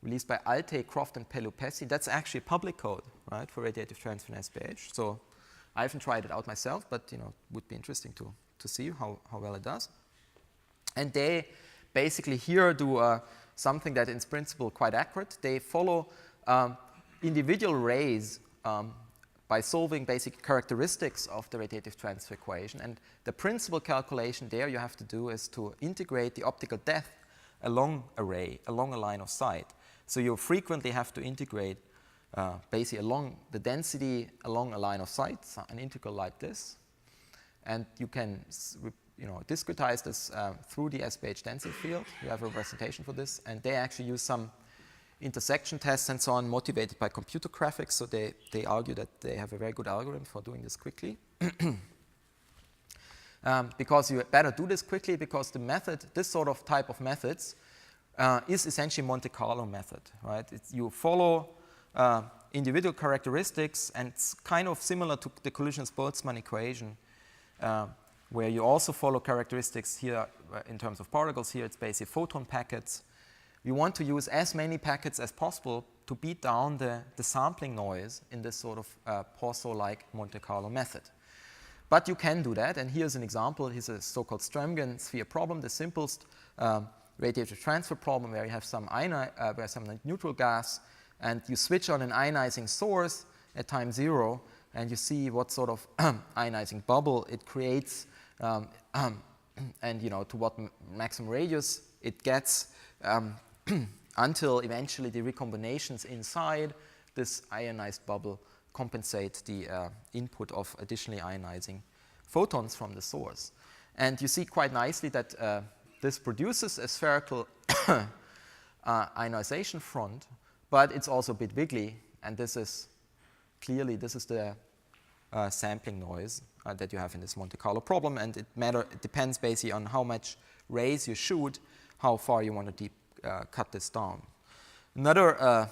released by Alte, Croft, and Pelupesi. That's actually a public code, right, for radiative transfer in SPH. So I haven't tried it out myself, but you know, it would be interesting to see how well it does. And they basically here do something that is in principle quite accurate. They follow individual rays by solving basic characteristics of the radiative transfer equation. And the principal calculation there you have to do is to integrate the optical depth along a ray, along a line of sight. So you frequently have to integrate basically along the density along a line of sight, so an integral like this. And you can discretize this through the SPH density field. You have a representation for this. And they actually use some intersection tests and so on, motivated by computer graphics. So they argue that they have a very good algorithm for doing this quickly. Because you better do this quickly, because the method, this sort of type of methods, is essentially Monte Carlo method, right? You follow individual characteristics, and it's kind of similar to the Collisionless-Boltzmann equation, where you also follow characteristics here in terms of particles. Here it's basically photon packets. You want to use as many packets as possible to beat down the sampling noise in this sort of Poisson-like Monte Carlo method. But you can do that, and here's an example. Here's a so-called Strömgen sphere problem, the simplest radiative transfer problem, where you have some neutral gas, and you switch on an ionizing source at time 0, and you see what sort of ionizing bubble it creates, and to what maximum radius it gets, until eventually the recombinations inside this ionized bubble compensate the input of additionally ionizing photons from the source. And you see quite nicely that this produces a spherical ionization front, but it's also a bit wiggly, and this is clearly the sampling noise that you have in this Monte Carlo problem, and it depends basically on how much rays you shoot, how far you want to cut this down. Another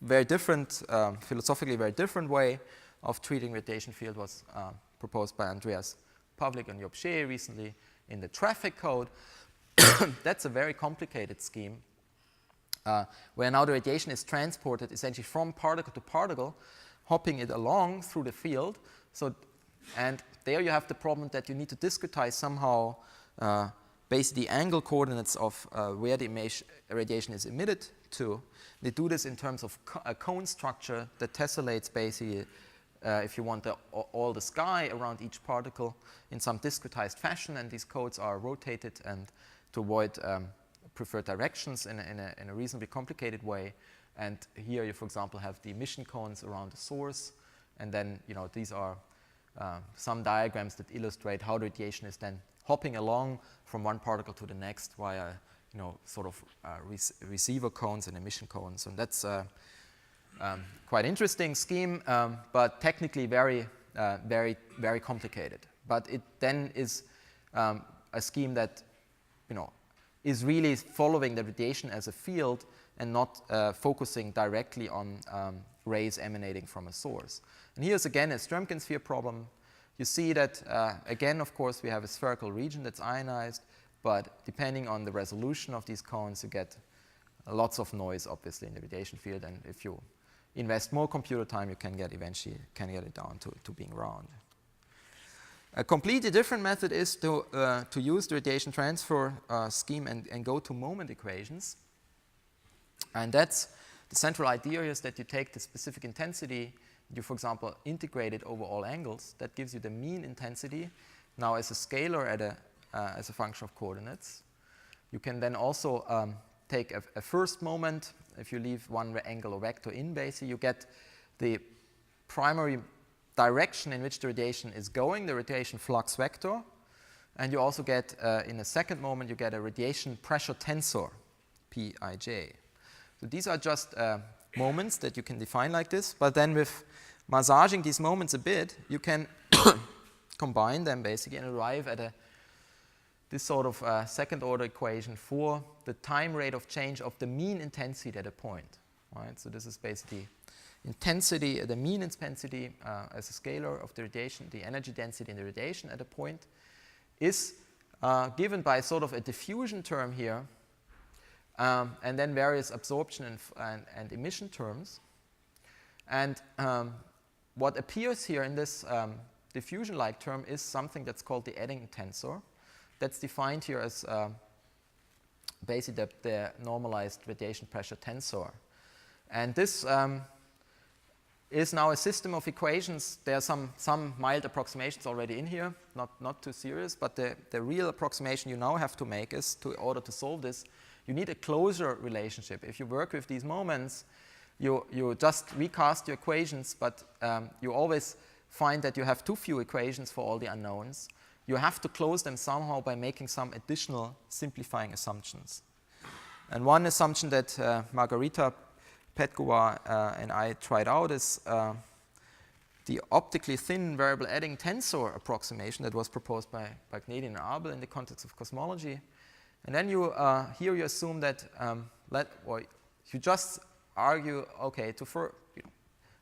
very different, philosophically very different way of treating radiation field was proposed by Andreas Pavlik and Job Shea recently in the traffic code. That's a very complicated scheme, where now the radiation is transported essentially from particle to particle, hopping it along through the field. And there you have the problem that you need to discretize somehow basically the angle coordinates of where the radiation is emitted to. They do this in terms of a cone structure that tessellates basically, if you want, all the sky around each particle in some discretized fashion, and these codes are rotated and to avoid preferred directions in a reasonably complicated way. And here you, for example, have the emission cones around the source, and then these are some diagrams that illustrate how the radiation is then hopping along from one particle to the next via sort of receiver cones and emission cones. And that's quite interesting scheme, but technically very, very complicated. But it then is a scheme that is really following the radiation as a field and not focusing directly on rays emanating from a source. And here's again a Strömgen sphere problem. You see that, again, of course, we have a spherical region that's ionized, but depending on the resolution of these cones, you get lots of noise, obviously, in the radiation field. And if you invest more computer time, you can get eventually get it down to being round. A completely different method is to use the radiation transfer scheme and go to moment equations. And that's the central idea is that you take the specific intensity, you, for example, integrate it over all angles. That gives you the mean intensity now as a scalar as a function of coordinates. You can then also take a first moment. If you leave one angle or vector in, basically, you get the primary direction in which the radiation is going, the radiation flux vector. And you also get, in a second moment, you get a radiation pressure tensor, Pij. So these are just moments that you can define like this. But then with massaging these moments a bit, you can combine them basically and arrive at this sort of second order equation for the time rate of change of the mean intensity at a point. Right? So this is basically intensity, the mean intensity as a scalar of the radiation, the energy density in the radiation at a point is given by sort of a diffusion term here, and then various absorption and emission terms. And what appears here in this diffusion-like term is something that's called the Eddington tensor. That's defined here as basically the normalized radiation pressure tensor. And this is now a system of equations. There are some mild approximations already in here, not too serious, but the real approximation you now have to make is, in order to solve this, you need a closure relationship. If you work with these moments, you just recast your equations, but you always find that you have too few equations for all the unknowns. You have to close them somehow by making some additional simplifying assumptions. And one assumption that Margarita Petkova and I tried out is the optically thin variable Eddington tensor approximation that was proposed by Canadian and Abel in the context of cosmology. And then you here you assume that you just argue, okay,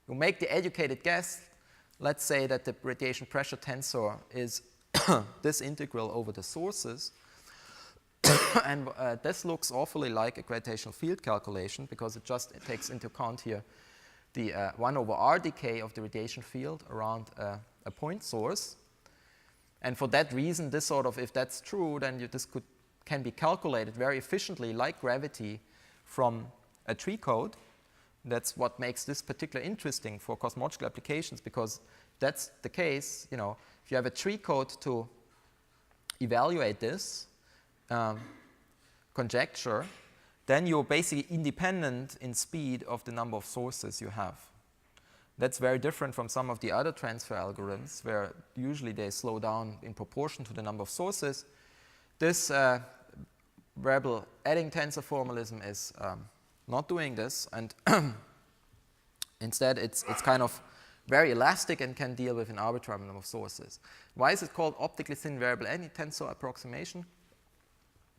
you make the educated guess. Let's say that the radiation pressure tensor is this integral over the sources. And this looks awfully like a gravitational field calculation because it takes into account here the 1 over r decay of the radiation field around a point source. And for that reason, this sort of, if that's true, then this can be calculated very efficiently like gravity from a tree code. That's what makes this particularly interesting for cosmological applications, because that's the case, if you have a tree code to evaluate this conjecture, then you're basically independent in speed of the number of sources you have. That's very different from some of the other transfer algorithms, where usually they slow down in proportion to the number of sources. This variable Eddington tensor formalism is not doing this, and instead it's kind of very elastic and can deal with an arbitrary number of sources. Why is it called optically thin variable Eddington tensor approximation?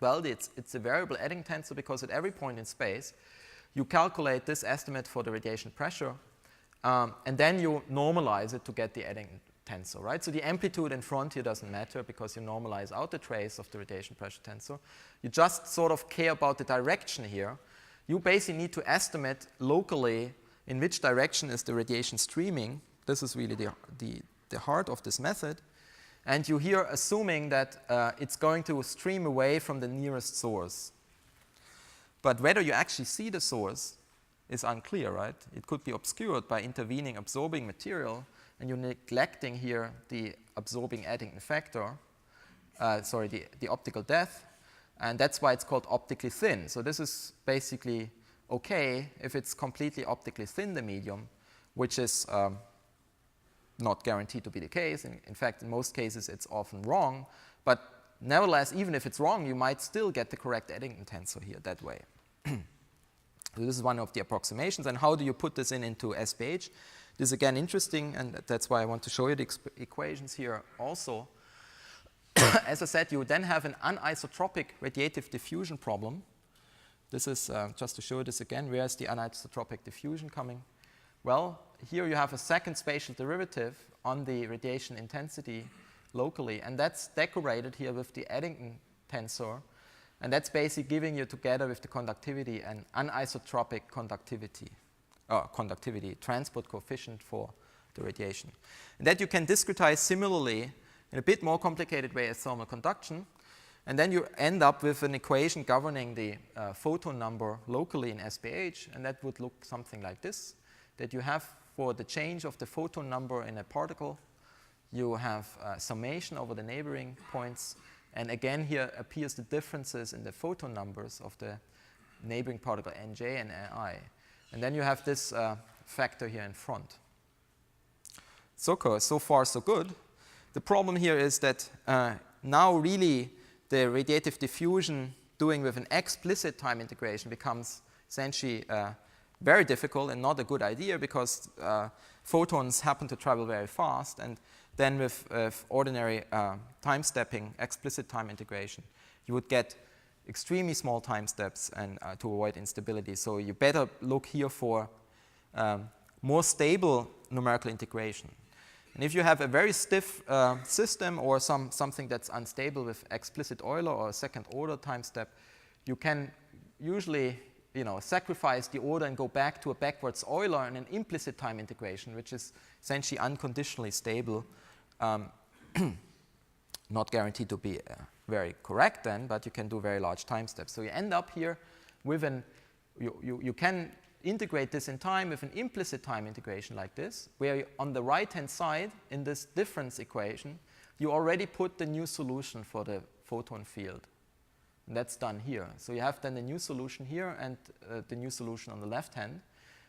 Well, it's a variable Eddington tensor because at every point in space you calculate this estimate for the radiation pressure, and then you normalize it to get the Eddington tensor, right? So the amplitude in front here doesn't matter because you normalize out the trace of the radiation pressure tensor. You just sort of care about the direction here. You basically need to estimate locally in which direction is the radiation streaming. This is really the heart of this method. And you here assuming that it's going to stream away from the nearest source. But whether you actually see the source is unclear, right? It could be obscured by intervening absorbing material, and you're neglecting here the absorbing Eddington factor, the optical depth, and that's why it's called optically thin. So this is basically okay if it's completely optically thin, the medium, which is not guaranteed to be the case. In fact, in most cases, it's often wrong. But nevertheless, even if it's wrong, you might still get the correct Eddington tensor here that way. So this is one of the approximations. And how do you put this into SPH? This is again interesting, and that's why I want to show you the equations here also. As I said, you then have an anisotropic radiative diffusion problem. This is, just to show this again, where is the anisotropic diffusion coming? Well, here you have a second spatial derivative on the radiation intensity locally, and that's decorated here with the Eddington tensor, and that's basically giving you, together with the conductivity, an anisotropic conductivity conductivity, transport coefficient for the radiation. And that you can discretize similarly in a bit more complicated way as thermal conduction. And then you end up with an equation governing the photon number locally in SPH, and that would look something like this, that you have for the change of the photon number in a particle, you have summation over the neighboring points, and again here appears the differences in the photon numbers of the neighboring particle nj and ni. And then you have this factor here in front. So far so good. The problem here is that now really the radiative diffusion doing with an explicit time integration becomes essentially very difficult and not a good idea, because photons happen to travel very fast, and then with ordinary time stepping, explicit time integration, you would get extremely small time steps and to avoid instability. So you better look here for more stable numerical integration. And if you have a very stiff system or something that's unstable with explicit Euler or a second order time step, you can usually sacrifice the order and go back to a backwards Euler and an implicit time integration, which is essentially unconditionally stable. Not guaranteed to be very correct then, but you can do very large time steps. So you end up here with you can integrate this in time with an implicit time integration like this, where on the right-hand side in this difference equation, you already put the new solution for the photon field. And that's done here. So you have then the new solution here and the new solution on the left hand.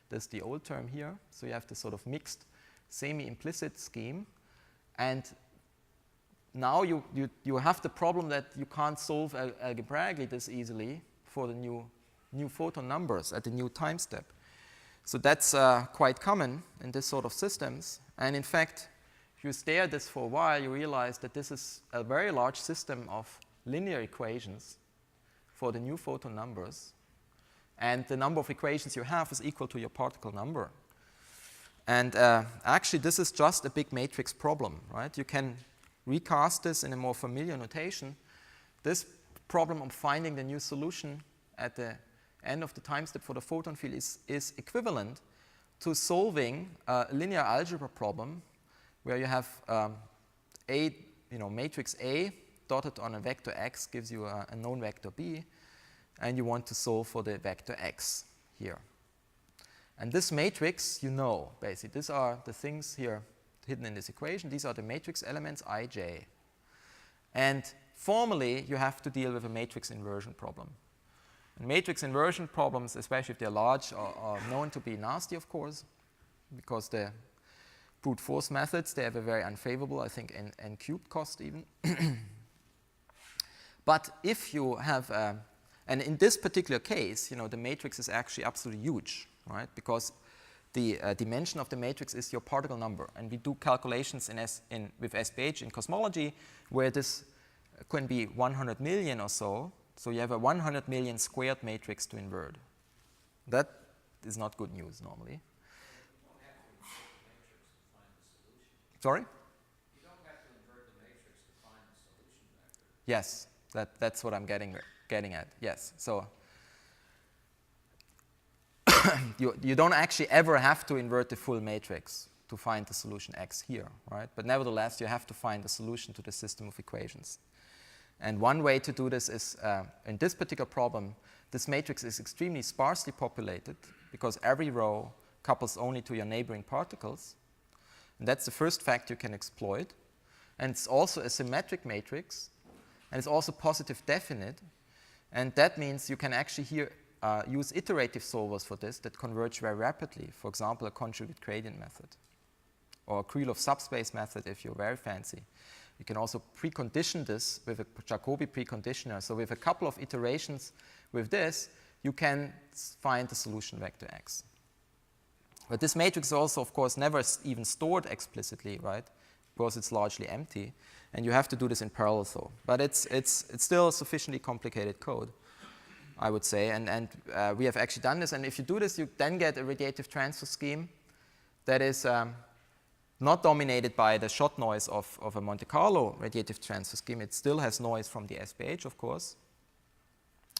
There's the old term here. So you have this sort of mixed semi-implicit scheme. And now you have the problem that you can't solve algebraically this easily for the new photon numbers at the new time step. So that's quite common in this sort of systems. And in fact, if you stare at this for a while, you realize that this is a very large system of linear equations for the new photon numbers. And the number of equations you have is equal to your particle number. And actually, this is just a big matrix problem, right? You can recast this in a more familiar notation. This problem of finding the new solution at the end of the time step for the photon field is equivalent to solving a linear algebra problem where you have matrix A dotted on a vector x gives you a known vector B, and you want to solve for the vector x here. And this matrix, basically, these are the things here hidden in this equation. These are the matrix elements ij. And formally, you have to deal with a matrix inversion problem. And matrix inversion problems, especially if they're large, are known to be nasty, of course, because the brute force methods, they have a very unfavorable, I think, n cubed cost even. But if you have, and in this particular case, the matrix is actually absolutely huge, right? Because the dimension of the matrix is your particle number. And we do calculations with SPH in cosmology where this can be 100 million or so. So you have a 100 million squared matrix to invert. That is not good news normally. You don't have to invert the matrix to find the solution. Sorry? You don't have to invert the matrix to find the solution vector. Yes, that's what I'm getting at. Yes. So you don't actually ever have to invert the full matrix to find the solution x here, right? But nevertheless, you have to find the solution to the system of equations. And one way to do this is, in this particular problem, this matrix is extremely sparsely populated because every row couples only to your neighboring particles. And that's the first fact you can exploit. And it's also a symmetric matrix. And it's also positive definite. And that means you can actually here use iterative solvers for this that converge very rapidly. For example, a conjugate gradient method. Or a Krylov subspace method if you're very fancy. You can also precondition this with a Jacobi preconditioner. So with a couple of iterations with this, you can find the solution vector x. But this matrix is also, of course, never even stored explicitly, right? Because it's largely empty. And you have to do this in parallel, though. But it's still sufficiently complicated code, I would say. And we have actually done this. And if you do this, you then get a radiative transfer scheme that is not dominated by the shot noise of a Monte Carlo radiative transfer scheme. It still has noise from the SPH, of course.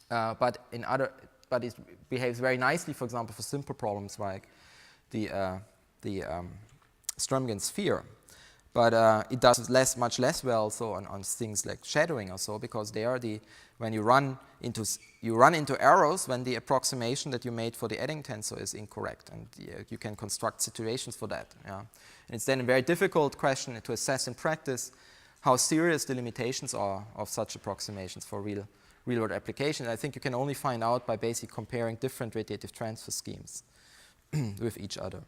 But it behaves very nicely, for example, for simple problems like Strömgren sphere. But it does much less well so on things like shadowing or so, because they are when you run into errors when the approximation that you made for the Edding tensor is incorrect, and you can construct situations for that. Yeah. And it's then a very difficult question to assess in practice how serious the limitations are of such approximations for real-world application. I think you can only find out by basically comparing different radiative transfer schemes with each other.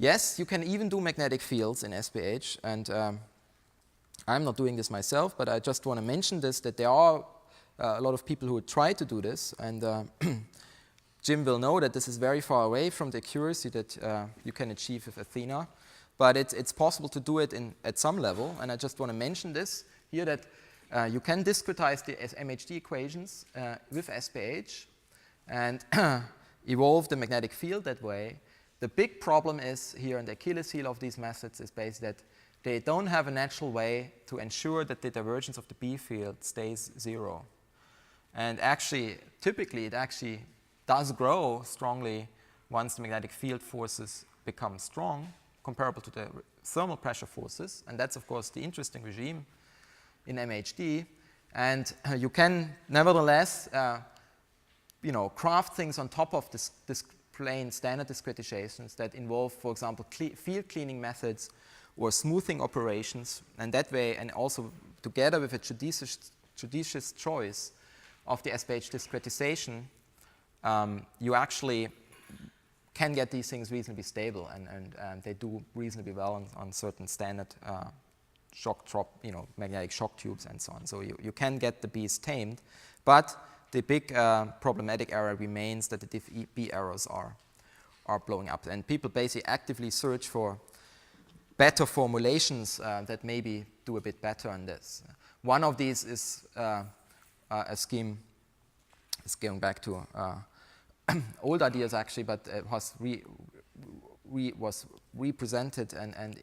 Yes, you can even do magnetic fields in SPH, and I'm not doing this myself, but I just want to mention this, that there are a lot of people who try to do this, and Jim will know that this is very far away from the accuracy that you can achieve with Athena, but it's possible to do it at some level, and I just want to mention this here, that you can discretize the MHD equations with SPH and evolve the magnetic field that way. The big problem is here, and the Achilles heel of these methods is basically that they don't have a natural way to ensure that the divergence of the B field stays 0. And actually, typically, it actually does grow strongly once the magnetic field forces become strong, comparable to the thermal pressure forces. And that's, of course, the interesting regime in MHD. And you can, nevertheless, craft things on top of this plain standard discretizations that involve, for example, field cleaning methods or smoothing operations, and that way, and also together with a judicious choice of the SPH discretization, you actually can get these things reasonably stable, and they do reasonably well on certain standard magnetic shock tubes and so on. So you can get the B's tamed, but the big problematic error remains that the diff B errors are blowing up. And people basically actively search for better formulations that maybe do a bit better on this. One of these is a scheme, is going back to old ideas actually, but it was represented and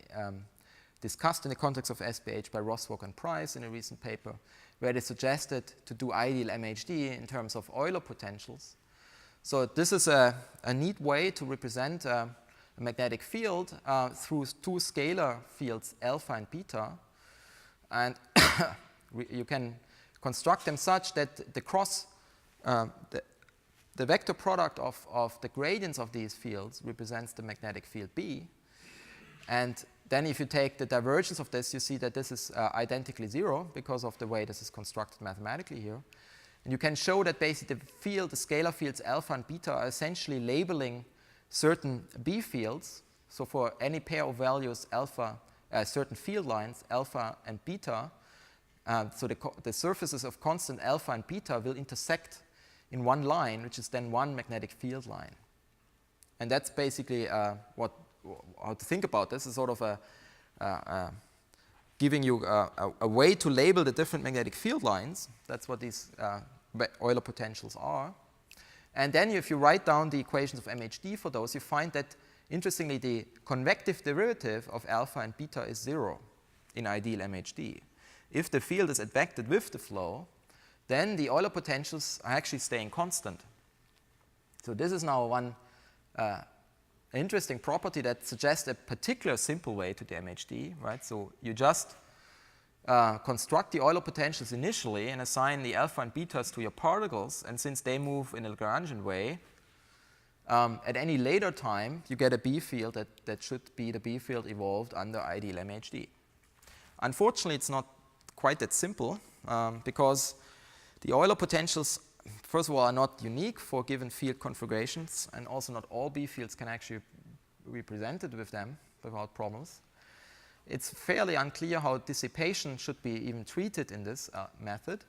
discussed in the context of SPH by Roswalk and Price in a recent paper, where they suggested to do ideal MHD in terms of Euler potentials. So this is a neat way to represent a magnetic field through two scalar fields, alpha and beta. And you can construct them such that the vector product of the gradients of these fields represents the magnetic field B. And then if you take the divergence of this, you see that this is identically 0 because of the way this is constructed mathematically here. And you can show that basically the scalar fields alpha and beta are essentially labeling certain B fields. So for any pair of values alpha, certain field lines, alpha and beta, so the surfaces of constant alpha and beta will intersect in one line, which is then one magnetic field line. And that's basically how to think about this, is sort of giving you a way to label the different magnetic field lines. That's what these Euler potentials are. And then if you write down the equations of MHD for those, you find that, interestingly, the convective derivative of alpha and beta is 0 in ideal MHD. If the field is advected with the flow, then the Euler potentials are actually staying constant. So this is now one interesting property that suggests a particular simple way to the MHD, right? So you just construct the Euler potentials initially and assign the alpha and betas to your particles, and since they move in a Lagrangian way, at any later time you get a B field that should be the B field evolved under ideal MHD. Unfortunately, it's not quite that simple because the Euler potentials, first of all, are not unique for given field configurations, and also not all B fields can actually be represented with them without problems. It's fairly unclear how dissipation should be even treated in this method.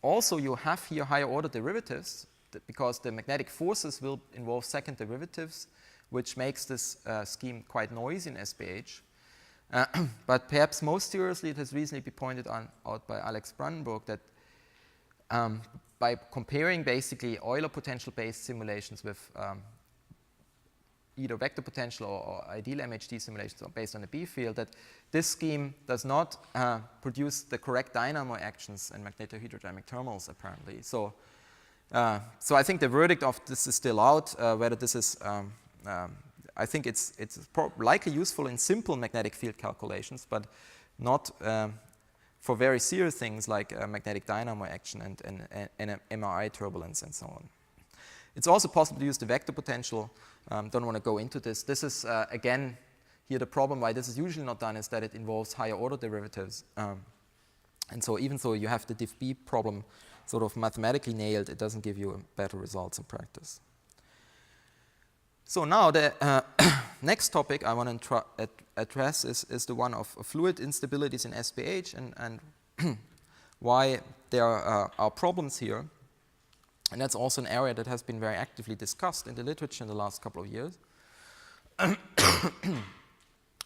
Also, you have here higher order derivatives because the magnetic forces will involve second derivatives, which makes this scheme quite noisy in SPH. But perhaps most seriously, it has recently been pointed out by Alex Brandenburg that by comparing basically Euler potential-based simulations with either vector potential or ideal MHD simulations based on a B field, that this scheme does not produce the correct dynamo actions in magnetohydrodynamic thermals, apparently. So I think the verdict of this is still out, whether this is I think it's likely useful in simple magnetic field calculations, but not for very serious things like magnetic dynamo action and MRI turbulence and so on. It's also possible to use the vector potential. Don't want to go into this. This is, again, here the problem why this is usually not done is that it involves higher order derivatives. And so even though you have the diff B problem sort of mathematically nailed, it doesn't give you better results in practice. So now the next topic I want to address is the one of fluid instabilities in SPH and why there are problems here. And that's also an area that has been very actively discussed in the literature in the last couple of years.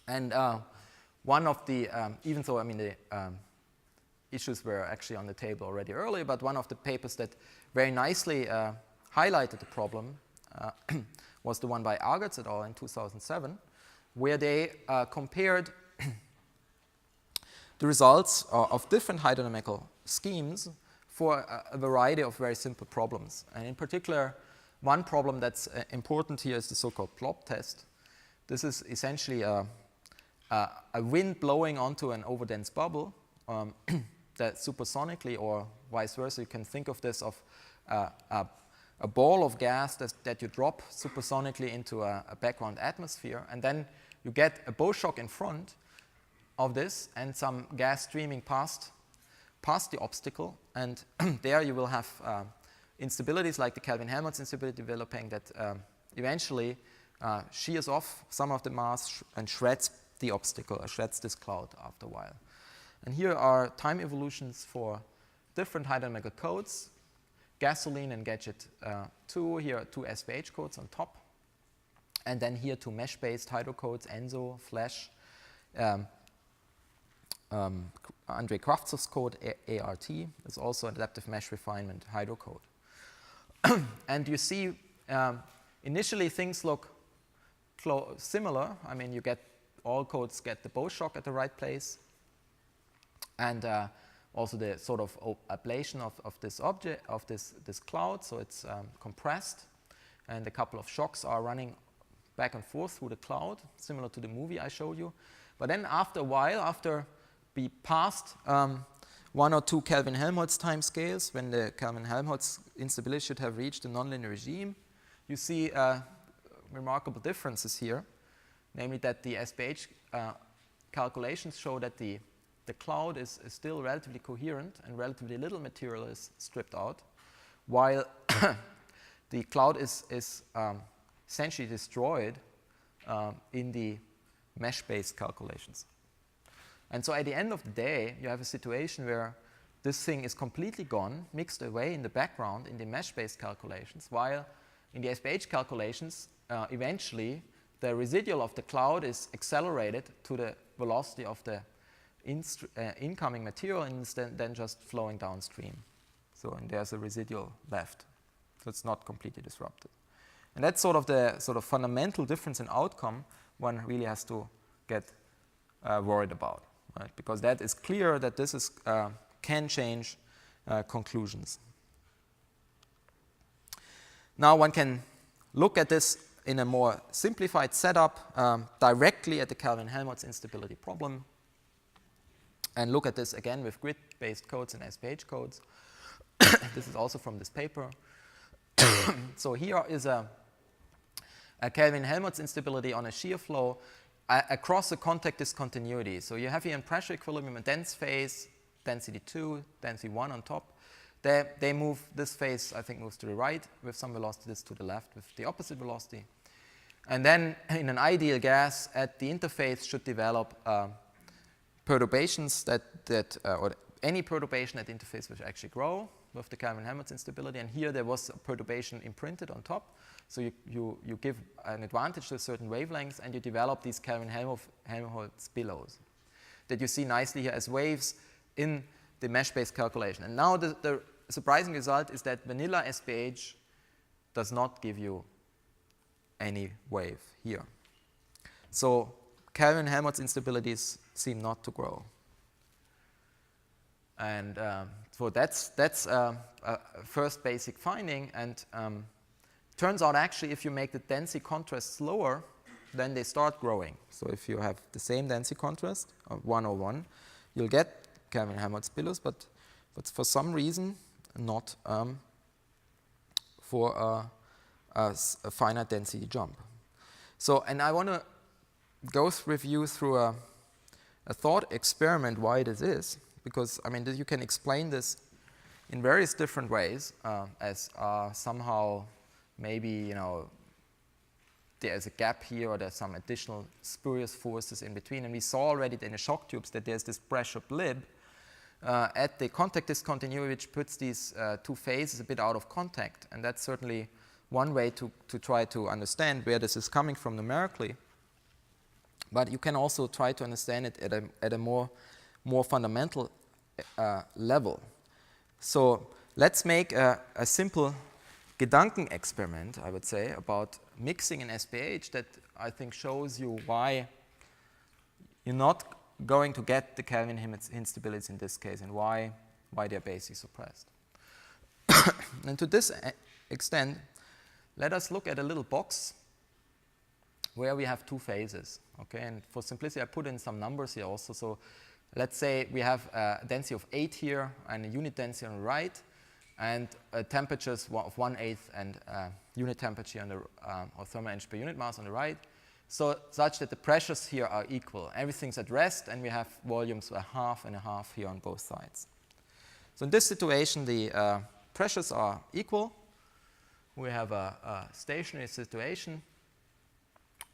And one of the, even though I mean the issues were actually on the table already earlier, but one of the papers that very nicely highlighted the problem was the one by Argertz et al. In 2007, where they compared the results of different hydrodynamical schemes for a variety of very simple problems. And in particular, one problem that's important here is the so-called plop test. This is essentially a wind blowing onto an overdense bubble that supersonically or vice versa. You can think of this of a ball of gas that you drop supersonically into a background atmosphere, and then you get a bow shock in front of this and some gas streaming past the obstacle, and there you will have instabilities like the Kelvin-Helmholtz instability developing that eventually shears off some of the mass and shreds the obstacle, or shreds this cloud after a while. And here are time evolutions for different hydrodynamical codes, gasoline and gadget 2, here are 2 SPH codes on top, and then here 2 mesh-based hydro codes, ENSO, Flash, Andrei Kravtsov's code, ART, is also an adaptive mesh refinement hydro code. And you see, initially things look similar. I mean, you get all codes get the bow shock at the right place, and also the sort of ablation of this object, of this cloud, so it's compressed, and a couple of shocks are running back and forth through the cloud, similar to the movie I showed you. But then after a while, after we passed 1 or 2 Kelvin-Helmholtz time scales, when the Kelvin-Helmholtz instability should have reached a nonlinear regime, you see remarkable differences here, namely that the SPH calculations show that the cloud is still relatively coherent and relatively little material is stripped out, while the cloud is essentially destroyed in the mesh-based calculations. And so at the end of the day, you have a situation where this thing is completely gone, mixed away in the background in the mesh-based calculations, while in the SPH calculations, eventually the residual of the cloud is accelerated to the velocity of the incoming material and then just flowing downstream. So and there's a residual left. So it's not completely disrupted. And that's sort of the fundamental difference in outcome one really has to get worried about, right? Because that is clear that this is can change conclusions. Now one can look at this in a more simplified setup directly at the Kelvin-Helmholtz instability problem, and look at this again with grid-based codes and SPH codes. This is also from this paper. So here is a Kelvin-Helmholtz instability on a shear flow across a contact discontinuity. So you have here in pressure equilibrium a dense phase, density 2, density 1 on top. They move, this phase I think moves to the right with some velocity, this to the left with the opposite velocity. And then in an ideal gas at the interface should develop perturbations or any perturbation at the interface which actually grow with the Kelvin-Helmholtz instability. And here there was a perturbation imprinted on top. So you give an advantage to a certain wavelength and you develop these Kelvin-Helmholtz billows that you see nicely here as waves in the mesh-based calculation. And now the surprising result is that vanilla SPH does not give you any wave here. So Kelvin-Helmholtz instabilities seem not to grow. And so that's a first basic finding. And turns out actually if you make the density contrast slower, then they start growing. So if you have the same density contrast of 101, you'll get Kelvin-Helmholtz pillows, but for some reason not for a finite density jump. So, and I want to go with you through a thought experiment why this is, because I mean you can explain this in various different ways, as somehow maybe there's a gap here or there's some additional spurious forces in between, and we saw already in the shock tubes that there's this pressure blip at the contact discontinuity which puts these two phases a bit out of contact, and that's certainly one way to try to understand where this is coming from numerically. But you can also try to understand it at a more fundamental level. So let's make a simple Gedankenexperiment, I would say, about mixing an SPH that I think shows you why you're not going to get the Kelvin instabilities in this case, and why they're basically suppressed. And to this extent, let us look at a little box where we have two phases. Okay, and for simplicity, I put in some numbers here also. So let's say we have a density of 8 here and a unit density on the right, and temperatures of 1/8 and unit temperature on the or thermal energy per unit mass on the right. So such that the pressures here are equal. Everything's at rest, and we have volumes a half and a half here on both sides. So in this situation, the pressures are equal. We have a stationary situation.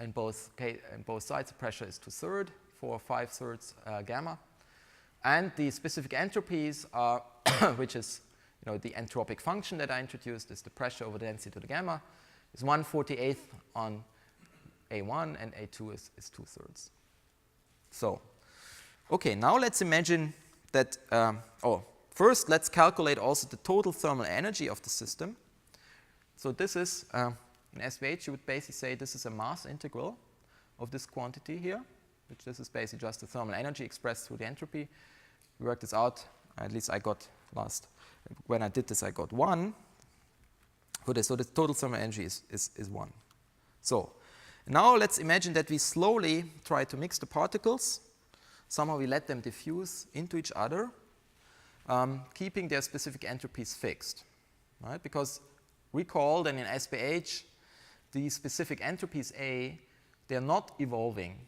In both sides, the pressure is 2/3 for 5/3 gamma. And the specific entropies are, which is the entropic function that I introduced, is the pressure over density to the gamma, is 1/48 on A1, and A2 is 2/3. So, okay, now let's imagine that, first let's calculate also the total thermal energy of the system. So this is, in SVH, you would basically say this is a mass integral of this quantity here, which this is basically just the thermal energy expressed through the entropy. We worked this out, at least I got when I did this, I got 1 for this. So the total thermal energy is 1. So now let's imagine that we slowly try to mix the particles. Somehow we let them diffuse into each other, keeping their specific entropies fixed, right? Because recall that in SPH, the specific entropies A, they're not evolving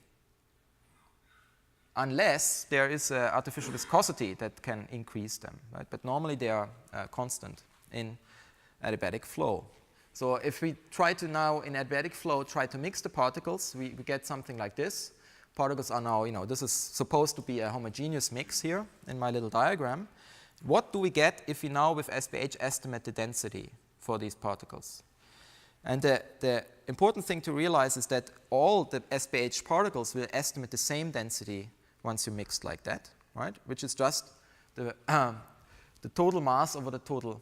unless there is artificial viscosity that can increase them, right? But normally they are constant in adiabatic flow. So if we try to now, in adiabatic flow, try to mix the particles, we get something like this. Particles are now, this is supposed to be a homogeneous mix here in my little diagram. What do we get if we now with SPH estimate the density for these particles? And the important thing to realize is that all the SPH particles will estimate the same density once you mix like that, right? Which is just the total mass over the total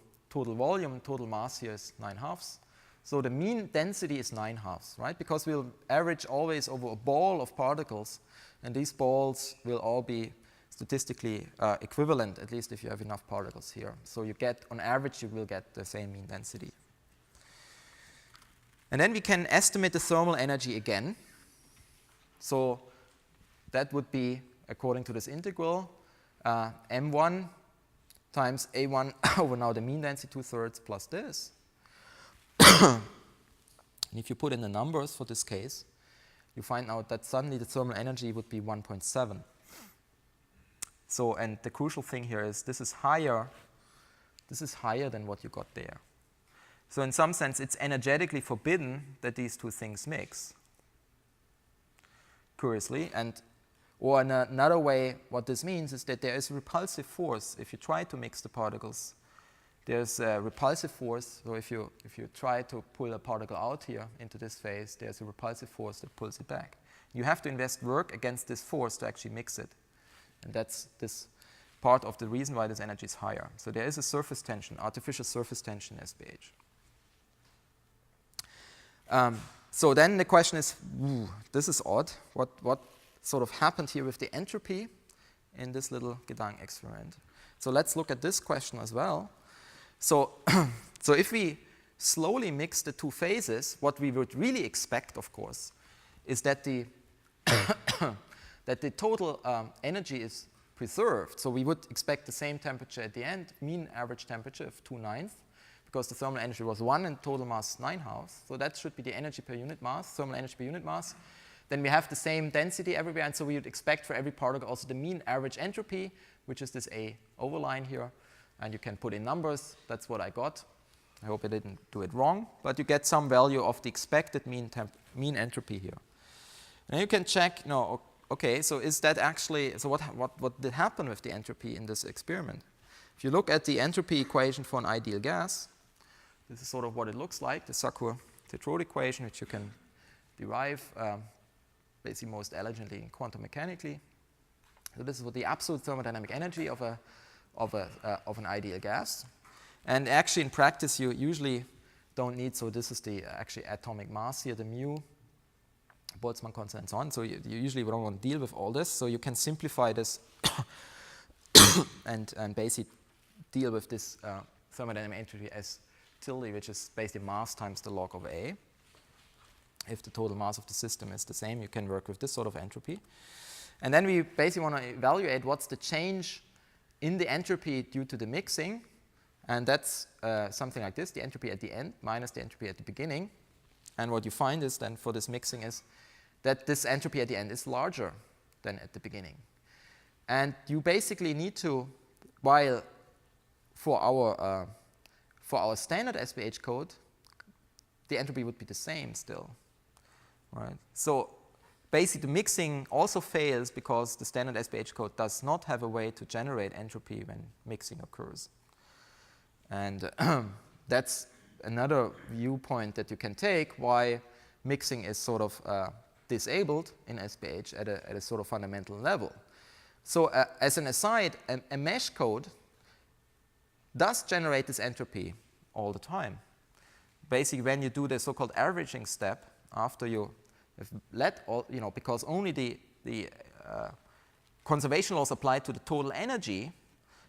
volume. Total mass here is 9/2. So the mean density is 9/2, right? Because we'll average always over a ball of particles, and these balls will all be statistically equivalent, at least if you have enough particles here. So you get, on average, you will get the same mean density. And then we can estimate the thermal energy again. So that would be, according to this integral, M1 times A1 over now the mean density 2/3 plus this. And if you put in the numbers for this case, you find out that suddenly the thermal energy would be 1.7. So, and the crucial thing here is this is higher than what you got there. So in some sense, it's energetically forbidden that these two things mix, curiously. Or in another way, what this means is that there is a repulsive force. If you try to mix the particles, there's a repulsive force. So if you try to pull a particle out here into this phase, there's a repulsive force that pulls it back. You have to invest work against this force to actually mix it. And that's this part of the reason why this energy is higher. So there is a surface tension, artificial surface tension in SPH. So then the question is, this is odd. What sort of happened here with the entropy in this little Gedanken experiment? So let's look at this question as well. So, so if we slowly mix the two phases, what we would really expect, of course, is that the that the total energy is preserved. So we would expect the same temperature at the end, mean average temperature of 2/9, because the thermal energy was 1 and total mass 9/2. So that should be the energy per unit mass, thermal energy per unit mass. Then we have the same density everywhere, and so we would expect for every particle also the mean average entropy, which is this A overline here. And you can put in numbers. That's what I got. I hope I didn't do it wrong. But you get some value of the expected mean entropy here. And you can check, no, okay, so is that actually, so what did happen with the entropy in this experiment? If you look at the entropy equation for an ideal gas, this is sort of what it looks like, the Sackur-Tetrode equation, which you can derive basically most elegantly and quantum mechanically. So this is what the absolute thermodynamic energy of an ideal gas. And actually in practice you usually don't need, so this is the actually atomic mass here, the mu, Boltzmann constant and so on. So you usually don't want to deal with all this. So you can simplify this and basically deal with this thermodynamic entropy as tilde, which is basically mass times the log of A. If the total mass of the system is the same, you can work with this sort of entropy. And then we basically want to evaluate what's the change in the entropy due to the mixing. And that's something like this, the entropy at the end minus the entropy at the beginning. And what you find is then for this mixing is that this entropy at the end is larger than at the beginning. And you basically need to, while for our standard SPH code, the entropy would be the same still. Right? So basically the mixing also fails because the standard SPH code does not have a way to generate entropy when mixing occurs. And that's another viewpoint that you can take why mixing is sort of disabled in SPH at a sort of fundamental level. So as an aside, a mesh code does generate this entropy all the time. Basically, when you do the so-called averaging step, after you have let all, because only the conservation laws apply to the total energy,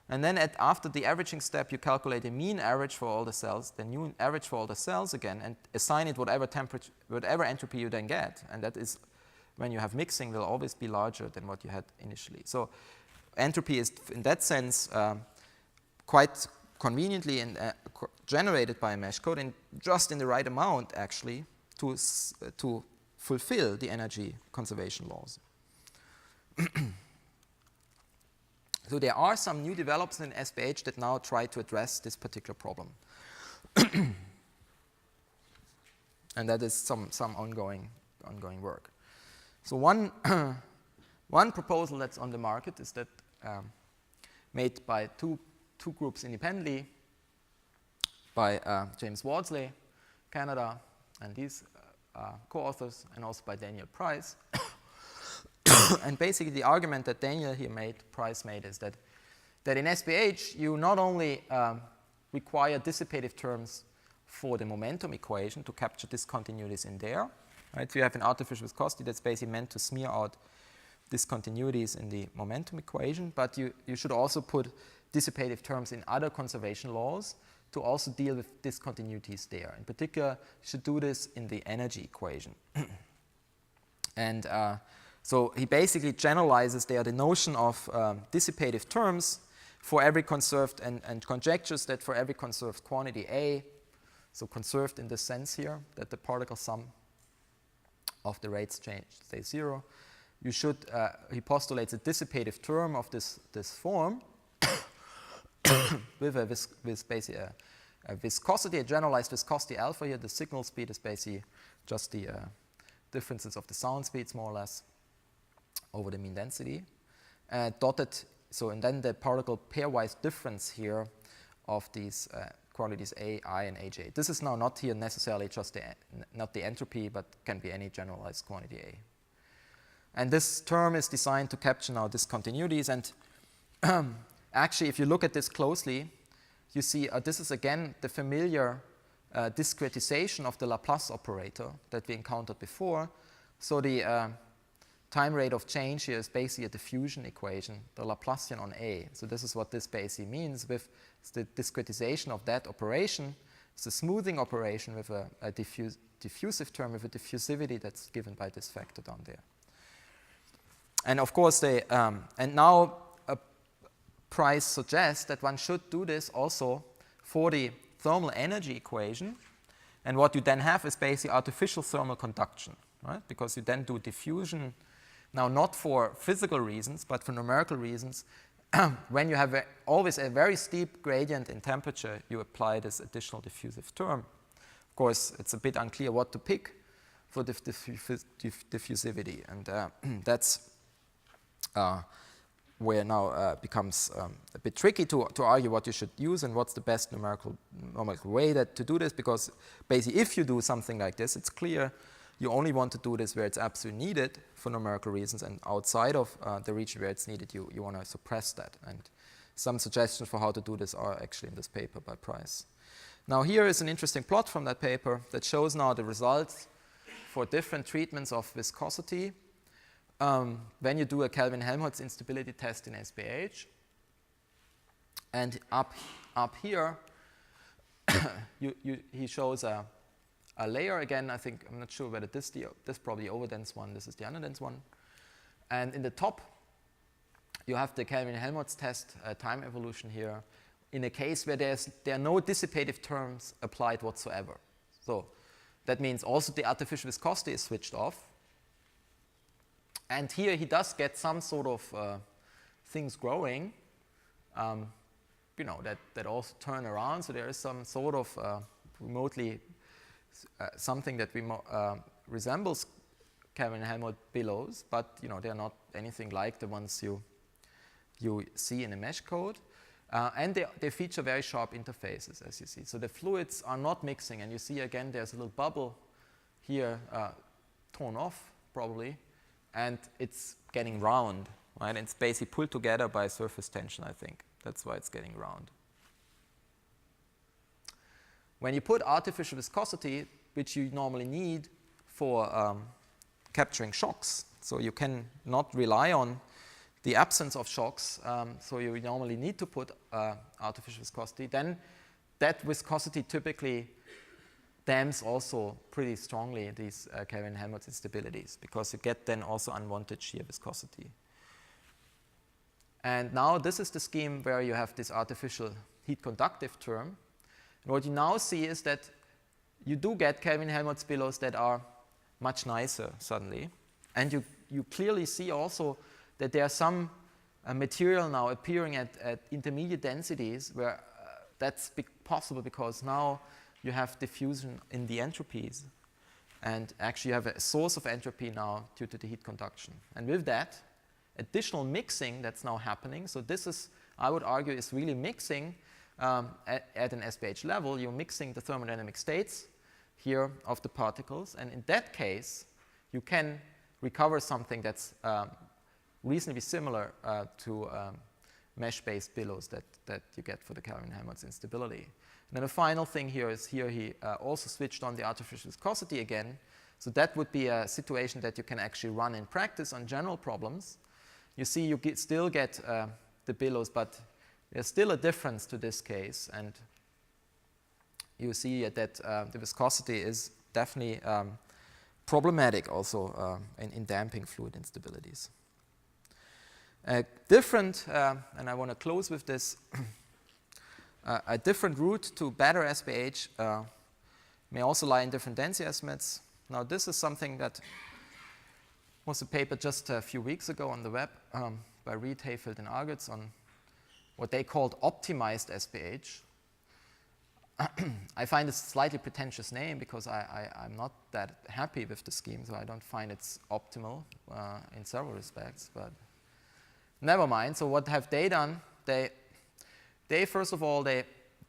and then after the averaging step, you calculate the mean average for all the cells, the new average for all the cells again, and assign it whatever temperature, whatever entropy you then get. And that is, when you have mixing, will always be larger than what you had initially. So entropy is, in that sense, quite conveniently generated by a mesh code, and just in the right amount, actually, to fulfill the energy conservation laws. So there are some new developments in SPH that now try to address this particular problem. And that is some ongoing work. So one proposal that's on the market is that made by two groups independently, by James Wardsley, Canada, and these co-authors, and also by Daniel Price. And basically the argument that Daniel here Price made, is that in SPH you not only require dissipative terms for the momentum equation to capture discontinuities in there, right? So you have an artificial viscosity that's basically meant to smear out discontinuities in the momentum equation, but you should also put dissipative terms in other conservation laws to also deal with discontinuities there. In particular, you should do this in the energy equation. And so he basically generalizes there the notion of dissipative terms for every conserved, and conjectures that for every conserved quantity A, so conserved in the sense here that the particle sum of the rates change stays 0, you should, he postulates a dissipative term of this form with basically a viscosity, a generalized viscosity alpha here. The signal speed is basically just the differences of the sound speeds, more or less, over the mean density, dotted. So, and then the particle pairwise difference here of these quantities A, I, and AJ. This is now not here necessarily just not the entropy, but can be any generalized quantity A. And this term is designed to capture now discontinuities. And actually, if you look at this closely, you see this is again the familiar discretization of the Laplace operator that we encountered before. So the time rate of change here is basically a diffusion equation, the Laplacian on A. So this is what this basically means with the discretization of that operation. It's a smoothing operation with a diffusive term with a diffusivity that's given by this factor down there. And of course, and now Price suggests that one should do this also for the thermal energy equation. And what you then have is basically artificial thermal conduction, right? Because you then do diffusion, now not for physical reasons, but for numerical reasons. When you have always a very steep gradient in temperature, you apply this additional diffusive term. Of course, it's a bit unclear what to pick for diffusivity, and that's where now becomes a bit tricky to argue what you should use and what's the best numerical way to do this, because basically if you do something like this, it's clear you only want to do this where it's absolutely needed for numerical reasons, and outside of the region where it's needed, you want to suppress that. And some suggestions for how to do this are actually in this paper by Price. Now here is an interesting plot from that paper that shows now the results for different treatments of viscosity when you do a Kelvin-Helmholtz instability test in SPH. And up here, he shows a layer again. I think, I'm not sure whether this is probably overdense one, this is the underdense one. And in the top, you have the Kelvin-Helmholtz test time evolution here in a case where there are no dissipative terms applied whatsoever. So that means also the artificial viscosity is switched off. And here he does get some sort of things growing, that also turn around. So there is some sort of remotely something that resembles Kelvin-Helmholtz billows, but they are not anything like the ones you see in a mesh code. And they feature very sharp interfaces, as you see. So the fluids are not mixing, and you see again there's a little bubble here torn off probably, and it's getting round, right? And it's basically pulled together by surface tension, I think. That's why it's getting round. When you put artificial viscosity, which you normally need for capturing shocks, so you can not rely on the absence of shocks, so you normally need to put artificial viscosity, then that viscosity typically damps also pretty strongly these Kelvin-Helmholtz instabilities, because you get then also unwanted shear viscosity. And now this is the scheme where you have this artificial heat conductive term. And what you now see is that you do get Kelvin-Helmholtz billows that are much nicer suddenly. And you clearly see also that there are some material now appearing at intermediate densities where that's possible because now you have diffusion in the entropies. And actually you have a source of entropy now due to the heat conduction. And with that, additional mixing that's now happening. So this is, I would argue, is really mixing at an SPH level. You're mixing the thermodynamic states here of the particles. And in that case, you can recover something that's reasonably similar to mesh-based billows that you get for the Kelvin-Helmholtz instability. And then the final thing here is he also switched on the artificial viscosity again. So that would be a situation that you can actually run in practice on general problems. You see you still get the billows, but there's still a difference to this case. And you see that the viscosity is definitely problematic also in damping fluid instabilities. Different, and I want to close with this, a different route to better SPH may also lie in different density estimates. Now this is something that was a paper just a few weeks ago on the web by Reed, Hayfield, and Argotz on what they called optimized SPH. I find this a slightly pretentious name because I'm not that happy with the scheme, so I don't find it's optimal in several respects, but never mind. So what have they done? They first of all, they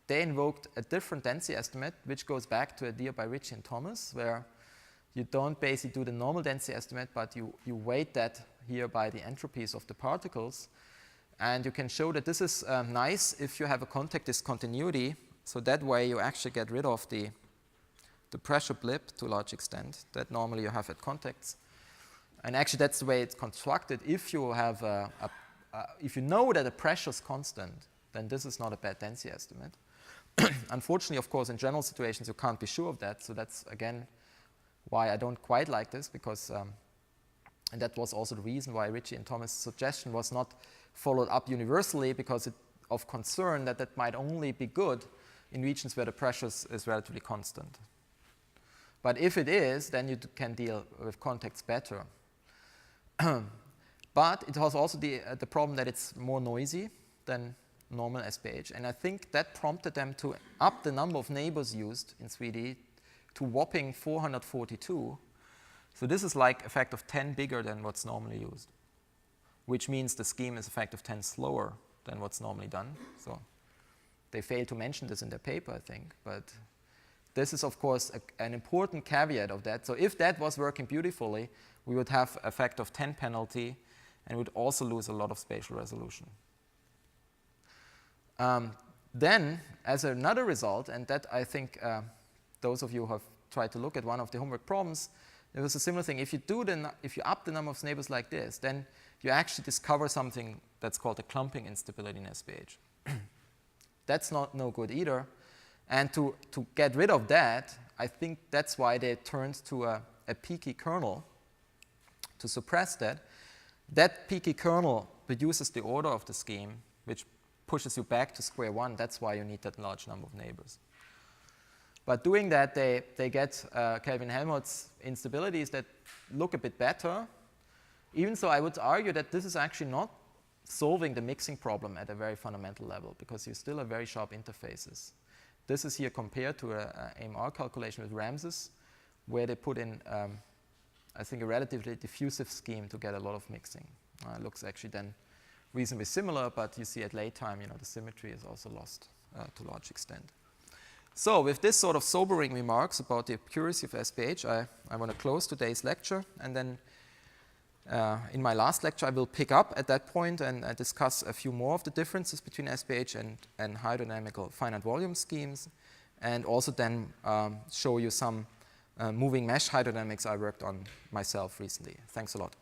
invoked a different density estimate, which goes back to a idea by Ritchie and Thomas, where you don't basically do the normal density estimate, but you weight that here by the entropies of the particles. And you can show that this is nice if you have a contact discontinuity. So that way you actually get rid of the pressure blip to a large extent that normally you have at contacts. And actually that's the way it's constructed. If you have if you know that the pressure is constant, then this is not a bad density estimate. Unfortunately, of course, in general situations, you can't be sure of that. So that's, again, why I don't quite like this, because, and that was also the reason why Ritchie and Thomas' suggestion was not followed up universally, because of concern that that might only be good in regions where the pressure is relatively constant. But if it is, then you can deal with contacts better. But it has also the problem that it's more noisy than normal SPH. And I think that prompted them to up the number of neighbors used in 3D to whopping 442. So this is like a factor of 10 bigger than what's normally used, which means the scheme is a factor of 10 slower than what's normally done. So they failed to mention this in their paper, I think. But this is, of course, an important caveat of that. So if that was working beautifully, we would have a factor of 10 penalty and would also lose a lot of spatial resolution. Then, as another result, and that I think those of you who have tried to look at one of the homework problems, there was a similar thing. If you up the number of neighbors like this, then you actually discover something that's called a clumping instability in SPH. That's no good either. And to get rid of that, I think that's why they turned to a peaky kernel to suppress that. That peaky kernel reduces the order of the scheme, which pushes you back to square one. That's why you need that large number of neighbors. But doing that, they get Kelvin-Helmholtz instabilities that look a bit better. Even so, I would argue that this is actually not solving the mixing problem at a very fundamental level, because you still have very sharp interfaces. This is here compared to an AMR calculation with Ramses, where they put in, I think, a relatively diffusive scheme to get a lot of mixing. It looks actually then reasonably similar, but you see at late time, the symmetry is also lost to a large extent. So with this sort of sobering remarks about the accuracy of SPH, I want to close today's lecture, and then in my last lecture, I will pick up at that point and discuss a few more of the differences between SPH and hydrodynamical finite volume schemes, and also then show you some moving mesh hydrodynamics I worked on myself recently. Thanks a lot.